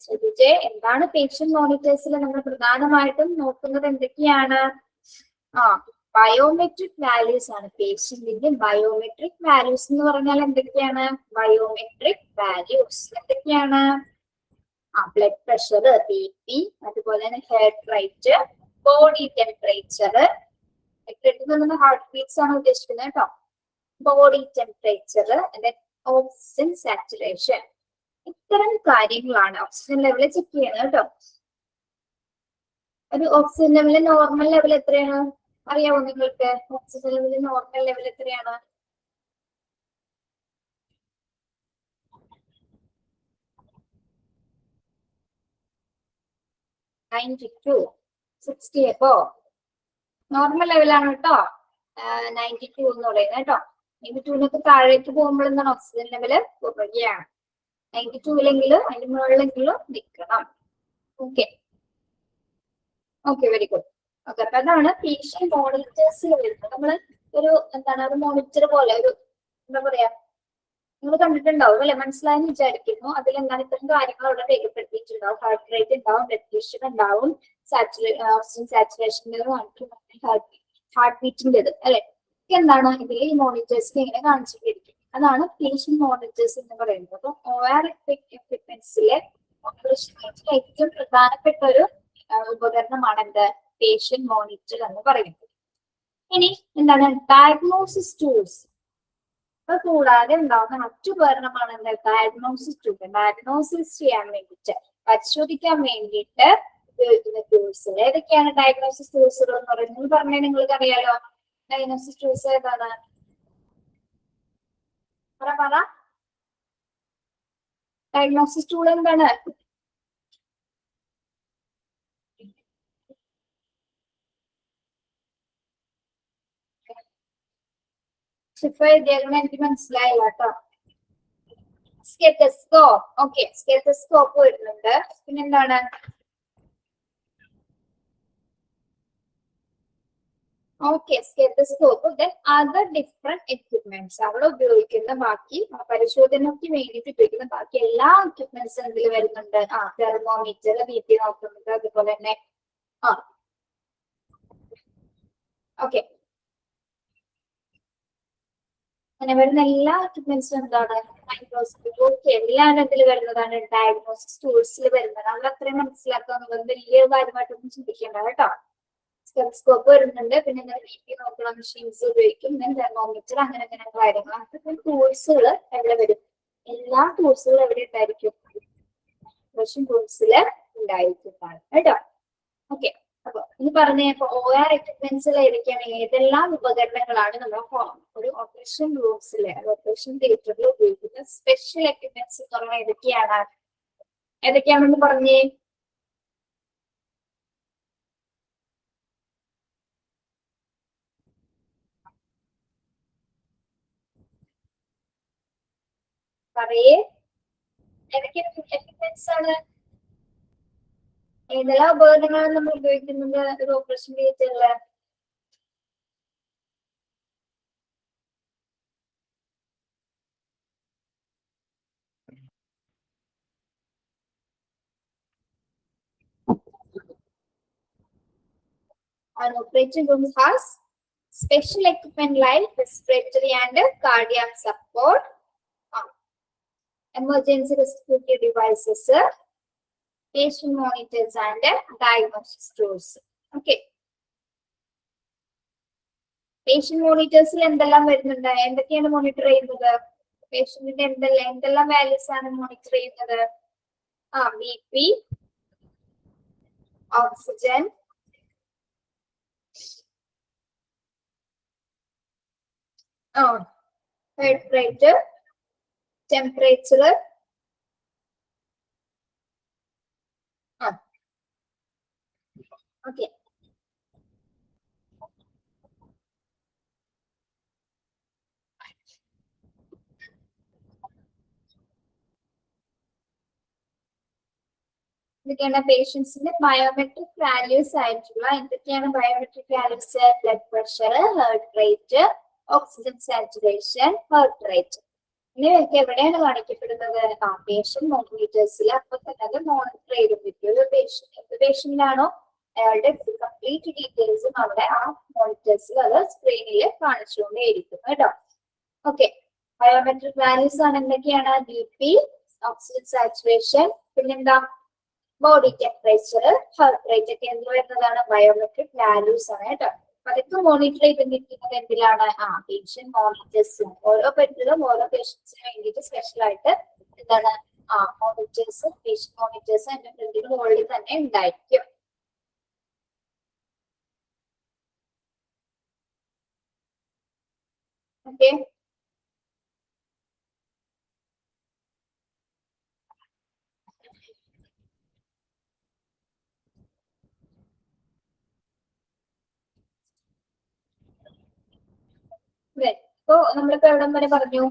ശ്രദ്ധിച്ചേ, എന്താണ് പേഷ്യന്റ് മോണിറ്റേഴ്സിൽ നമ്മൾ പ്രധാനമായിട്ടും നോക്കുന്നത്? എന്തൊക്കെയാണ്? ബയോമെട്രിക് വാല്യൂസ് ആണ്. പേഷ്യന്റിന്റെ ബയോമെട്രിക് വാല്യൂസ് എന്ന് പറഞ്ഞാൽ എന്തൊക്കെയാണ്? ബയോമെട്രിക് വാല്യൂസ് എന്തൊക്കെയാണ്? ബ്ലഡ് പ്രഷർ, BP, അതുപോലെ തന്നെ ഹാർട്ട് റേറ്റ്, ബോഡി ടെമ്പറേച്ചർ. നമ്മൾ ഹാർട്ട് ബീറ്റ്സ് ആണ് ഉദ്ദേശിക്കുന്നത് കേട്ടോ. Body temperature, oxygen saturation. ഇത്തരം കാര്യങ്ങളാണ് ഓക്സിജൻ ലെവൽ ചെക്ക് ചെയ്യുന്നത് കേട്ടോ. ഒരു ഓക്സിജൻ ലെവൽ നോർമൽ ലെവൽ എത്രയാണ് അറിയാമോ നിങ്ങൾക്ക്? ഓക്സിജൻ ലെവൽ നോർമൽ ലെവൽ എത്രയാണ്? 92, 60 അപ്പോ നോർമൽ ലെവലാണ് കേട്ടോ. 92 എന്ന് പറയുന്നത് കേട്ടോ. 92 താഴേക്ക് പോകുമ്പോൾ എന്താണ് ഓക്സിജൻ ലെവല് കുറയുകയാണ്. 92 അതിന് മുകളിലെങ്കിലും നിൽക്കണം. Okay, very good. ഓക്കെ, അപ്പൊ അതാണ് പേഷ്യന്റ് മോണിറ്റേഴ്സ് വരുന്നത്. നമ്മള് ഒരു മോണിറ്റർ പോലെ എന്താ പറയാ, നിങ്ങൾ കണ്ടിട്ടുണ്ടാവും അല്ലെ? മനസ്സിലായെന്ന് വിചാരിക്കുന്നു. അതിലെന്താണ് ഇത്തരം കാര്യങ്ങൾ അവിടെ രേഖപ്പെടുത്തിയിട്ടുണ്ടാവും. ഹാർട്ട് റേറ്റ് ഉണ്ടാവും, ബ്ലഡ് പ്രഷർ ഉണ്ടാവും, ഓക്സിജൻ സാച്ചുറേഷൻ, ഹാർട്ട് ബീറ്റിൻ്റെത് അല്ലെ? എന്താണ് ഇതിൽ ഈ മോണിറ്റേഴ്സിന് ഇങ്ങനെ കാണിച്ചിട്ടിരിക്കും. അതാണ് പേഷ്യന്റ് മോണിറ്റേഴ്സ് എന്ന് പറയുന്നത്. അപ്പൊ OR എക്വിപ്മെന്റ്സിലെ ഏറ്റവും പ്രധാനപ്പെട്ട ഒരു ഉപകരണമാണ് എന്ത്? പേഷ്യന്റ് മോണിറ്റർ എന്ന് പറയുന്നത്. ഇനി എന്താണ് ഡയഗ്നോസിസ് ടൂൾസ്? ഇപ്പൊ കൂടാതെ ഉണ്ടാവുന്ന മറ്റുപകരണമാണ് എന്താ ഡയഗ്നോസിസ് ടൂൾ. ഡയഗ്നോസിസ് ചെയ്യാൻ വേണ്ടിയിട്ട്, പരിശോധിക്കാൻ വേണ്ടിയിട്ട് ഉപയോഗിക്കുന്ന ടൂൾസ് ഏതൊക്കെയാണ്? ഡയഗ്നോസിസ് ടൂൾസുകൾ എന്ന് പറയുന്നത് പറഞ്ഞാൽ നിങ്ങൾക്ക് അറിയാലോ. ഡയഗ്നോസിസ് ടൂൾസ് ഏതാണ്? പറ. ഡയഗ്നോസിസ് ടൂൾ എന്താണ്? ഷിഫ എഴുതിയാലും എനിക്ക് മനസ്സിലായില്ല കേട്ടോ. സ്റ്റെതസ്കോപ്പ്. ഓക്കെ, സ്റ്റെതസ്കോപ്പ് വരുന്നുണ്ട്. പിന്നെന്താണ്? Okay, stethoscope. Then other different equipments, അവിടെ ഉപയോഗിക്കുന്ന ബാക്കി പരിശോധനയ്ക്ക് വേണ്ടിയിട്ട് ഉപയോഗിക്കുന്ന ബാക്കി എല്ലാ എക്യുപ്മെന്റ്സും ഇതിൽ വരുന്നുണ്ട്. തെർമോമീറ്റർ, BP നോക്കുന്നത്, അതുപോലെ തന്നെ ഓക്കെ, അങ്ങനെ വരുന്ന എല്ലാ എക്യുപ്മെന്റ്സും എന്താണ്? മൈക്രോസ്കോപ്പ്. ഓക്കെ, എല്ലാം ഇതിൽ വരുന്നതാണ്, ഡയഗ്നോസിസ് ടൂൾസിൽ വരുന്നത്. നമ്മൾ അത്രയും മനസ്സിലാക്കാന്നുള്ളത് വലിയ കാര്യമായിട്ടൊന്നും ചിന്തിക്കേണ്ട കേട്ടോ. സ്റ്റെതസ്കോപ്പ് വരുന്നുണ്ട്, പിന്നെ BP നോക്കുന്ന മെഷീൻസ് ഉപയോഗിക്കും, തെർമോമീറ്റർ, അങ്ങനെ കാര്യങ്ങൾ. അതൊക്കെ ടൂൾസുകൾ എവിടെ വരും? എല്ലാ ടൂൾസുകളും എവിടെ ഉണ്ടായിരിക്കും? ടൂൾസിൽ ഉണ്ടായിരിക്കുന്നതാണ് കേട്ടോ. ഓക്കെ, അപ്പൊ ഇനി പറഞ്ഞപ്പോ OR എക്യുപ്മെന്റ്സിൽ ഏതൊക്കെയാണ്, ഏതെല്ലാം ഉപകരണങ്ങളാണ് നമ്മൾ ഒരു ഓപ്പറേഷൻ റൂംസിലെ ഓപ്പറേഷൻ തിയേറ്ററിൽ ഉപയോഗിക്കുന്ന സ്പെഷ്യൽ എക്യുപ്മെന്റ്സ് എന്ന് പറഞ്ഞാൽ ഏതൊക്കെയാണെന്ന് പറഞ്ഞേ. പറയേ, ഏതൊക്കെ എക്യുപ്മെന്റ്സ് ആണ്? ഏതെല്ലാം ഉപകരണങ്ങളാണ് നമ്മൾ ഉപയോഗിക്കുന്നത് ഒരു ഓപ്പറേഷൻ തിയേറ്ററിൽ? An operating room has special equipment like respiratory and cardiac support, emergency respiratory devices, patient monitors and diagnosis tools. Okay. Patient മോണിറ്റേഴ്സിൽ എന്തെല്ലാം വരുന്നുണ്ട്? എന്തൊക്കെയാണ് മോണിറ്റർ ചെയ്യുന്നത്? പേഷ്യന്റിന്റെ എന്തെല്ലാം വാല്യൂസ് ആണ് മോണിറ്റർ ചെയ്യുന്നത്? BP, oxygen, heart rate, temperature, okay. ഇതൊക്കെയാണ് പേഷ്യൻസിന്റെ ബയോമെട്രിക് വാല്യൂസ് ആയിട്ടുള്ള. എന്തൊക്കെയാണ് biometric values? Blood pressure, heart rate, oxygen saturation, heart rate. ഇവയൊക്കെ എവിടെയാണ് കാണിക്കപ്പെടുന്നത്? പേഷ്യന്റ് മോണിറ്റേഴ്സിൽ. അപ്പൊ തന്നെ അത് മോണിറ്റർ ചെയ്ത് പറ്റും. പേഷ്യന്റിനാണോ അയാളുടെ കംപ്ലീറ്റ് ഡീറ്റെയിൽസും അവിടെ ആ മോണിറ്റേഴ്സിൽ അത് സ്ക്രീനിൽ കാണിച്ചുകൊണ്ടേയിരിക്കും കേട്ടോ. ഓക്കെ, ബയോമെട്രിക് വാല്യൂസ് ആണ് എന്തൊക്കെയാണ്? BP, ഓക്സിജൻ സാച്ചുറേഷൻ, പിന്നെന്താ ബോഡി ടെമ്പറേച്ചർ, ഹാർട്ട് റേറ്റ് ഒക്കെ എന്ത് വരുന്നതാണ്? ബയോമെട്രിക് വാല്യൂസ് ആണ് കേട്ടോ. അതൊക്കെ മോണിറ്റർ ചെയ്തിരിക്കുന്നത് എന്തിലാണ്? Patient monitors. ഓരോ ബെഡിലും ഓരോ പേഷ്യൻസിന് വേണ്ടിയിട്ട് സ്പെഷ്യൽ ആയിട്ട് എന്താണ് മോണിറ്റേഴ്സ്, പേഷ്യന്റ് മോണിറ്റേഴ്സ് അതിന്റെ ഫ്രണ്ടിന് മുകളിൽ തന്നെ ഉണ്ടായിരിക്കും. ഓക്കെ, ഇപ്പൊ നമ്മളിപ്പോ എവിടം വരെ പറഞ്ഞു?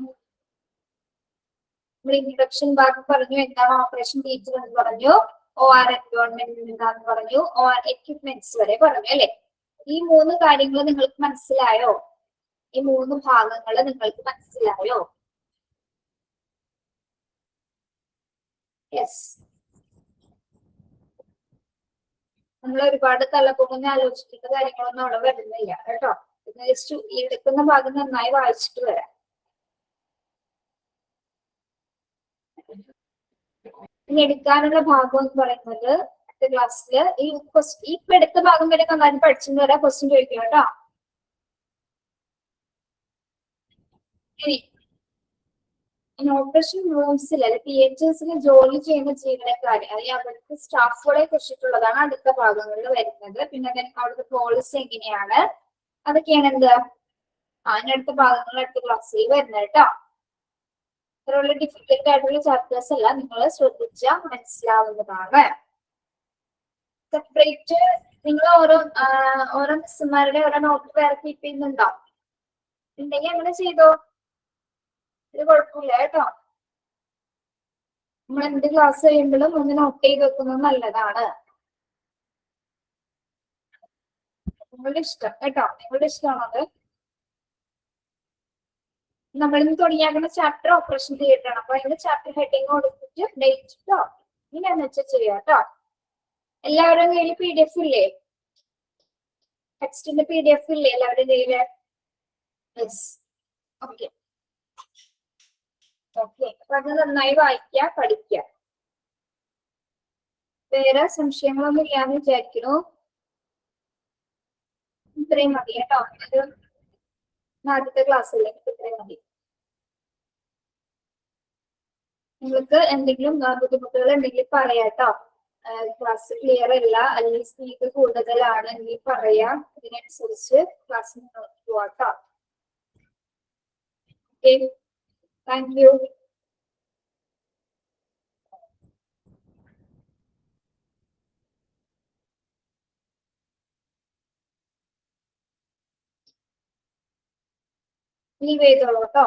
നമ്മൾ ഇൻട്രൊഡക്ഷൻ ഭാഗം പറഞ്ഞു, എന്താണ് ഓപ്പറേഷൻ തിയേറ്റർ എന്ന് പറഞ്ഞു, OR എൻവയോൺമെന്റ് എന്താന്ന് പറഞ്ഞു, OR എക്യുപ്മെന്റ്സ് വരെ പറഞ്ഞു അല്ലെ. ഈ 3 കാര്യങ്ങൾ നിങ്ങൾക്ക് മനസ്സിലായോ? ഈ 3 ഭാഗങ്ങൾ നിങ്ങൾക്ക് മനസ്സിലായോ? യെസ്. നമ്മൾ ഒരുപാട് തലപ്പൊങ്ങി ആലോചിക്കേണ്ട കാര്യങ്ങളൊന്നും അവിടെ വരുന്നില്ല കേട്ടോ. ജസ്റ്റ് ഈ എടുക്കുന്ന ഭാഗം നന്നായി വായിച്ചിട്ട് വരാം. ഇനി എടുക്കാനുള്ള ഭാഗം എന്ന് പറയുന്നത് അടുത്ത ക്ലാസ്സിൽ ഈ എടുത്ത ഭാഗം വരെ നന്നായി പഠിച്ചെന്ന് വരാം. ക്വസ്റ്റ്യൻ ചോദിക്കാം കേട്ടോ. ഇനി ഓപ്പറേഷൻ റൂംസിൽ അല്ലെ തിയേറ്റേഴ്സിൽ ജോലി ചെയ്യുന്ന ജീവനക്കാർ അല്ലെങ്കിൽ അവർക്ക് സ്റ്റാഫുകളെ കുറിച്ചിട്ടുള്ളതാണ് അടുത്ത ഭാഗങ്ങളിൽ വരുന്നത്. പിന്നെ അവിടുത്തെ പോളിസി എങ്ങനെയാണ്, അതൊക്കെയാണ് എന്ത് അതിനടുത്ത ഭാഗങ്ങൾ അടുത്ത ക്ലാസ്സിൽ വരുന്നത് കേട്ടോ. ഇത്രയുള്ള ഡിഫിക്കൽട്ട് ആയിട്ടുള്ള ചാപ്റ്റേഴ്സ് എല്ലാം നിങ്ങൾ ശ്രദ്ധിച്ചാൽ മനസ്സിലാവുന്നതാണ്. സെപ്പറേറ്റ് നിങ്ങൾ ഓരോ മിസ്സുമാരുടെ ഓരോ നോട്ട് വേറെ കീപ്പ് ചെയ്യുന്നുണ്ടോ? ഉണ്ടെങ്കിൽ അങ്ങനെ ചെയ്തോ, ഇത് കുഴപ്പമില്ല കേട്ടോ. നമ്മൾ എന്ത് ക്ലാസ് കഴിയുമ്പോഴും ഒന്ന് നോട്ട് ചെയ്ത് വെക്കുന്നത് നല്ലതാണ്. നിങ്ങളുടെ ഇഷ്ടം കേട്ടോ, നിങ്ങളുടെ ഇഷ്ടമാണത്. നമ്മളിന്ന് തുടങ്ങിയാക്കുന്ന ചാപ്റ്റർ ഓപ്പറേഷൻ തിയേറ്റർ ആണ്. അപ്പൊ അതിന്റെ ചാപ്റ്റർ ഹെഡിങ് കൊടുത്തിട്ട് ഡേറ്റ് കേട്ടോ ഇങ്ങനെയാന്ന് വെച്ചാൽ ചെയ്യാം കേട്ടോ. എല്ലാവരും കയ്യിൽ PDF ഇല്ലേ? ടെക്സ്റ്റിന്റെ PDF ഇല്ലേ എല്ലാവരുടെ കയ്യില്? Yes, okay okay. അപ്പൊ അത് നന്നായി വായിക്കുക, പഠിക്കുക. വേറെ സംശയങ്ങളൊന്നും ഇല്ലാന്ന് വിചാരിക്കുന്നു. ഇത്രയും മതി കേട്ടോ. ഇത് ആദ്യത്തെ ക്ലാസ് അല്ലേ, ഇത്രയും മതി. നിങ്ങൾക്ക് എന്തെങ്കിലും ബുദ്ധിമുട്ടുകൾ ഉണ്ടെങ്കിൽ പറയാട്ടോ. ക്ലാസ് ക്ലിയർ അല്ല അല്ലെങ്കിൽ സ്പീഡ് കൂടുതലാണ് എങ്കിൽ പറയാം, ഇതിനനുസരിച്ച് ക്ലാസ് മുന്നോട്ട് പോവാട്ടോ. Okay, thank you. ലീവ് ചെയ്തോളൂ കേട്ടോ.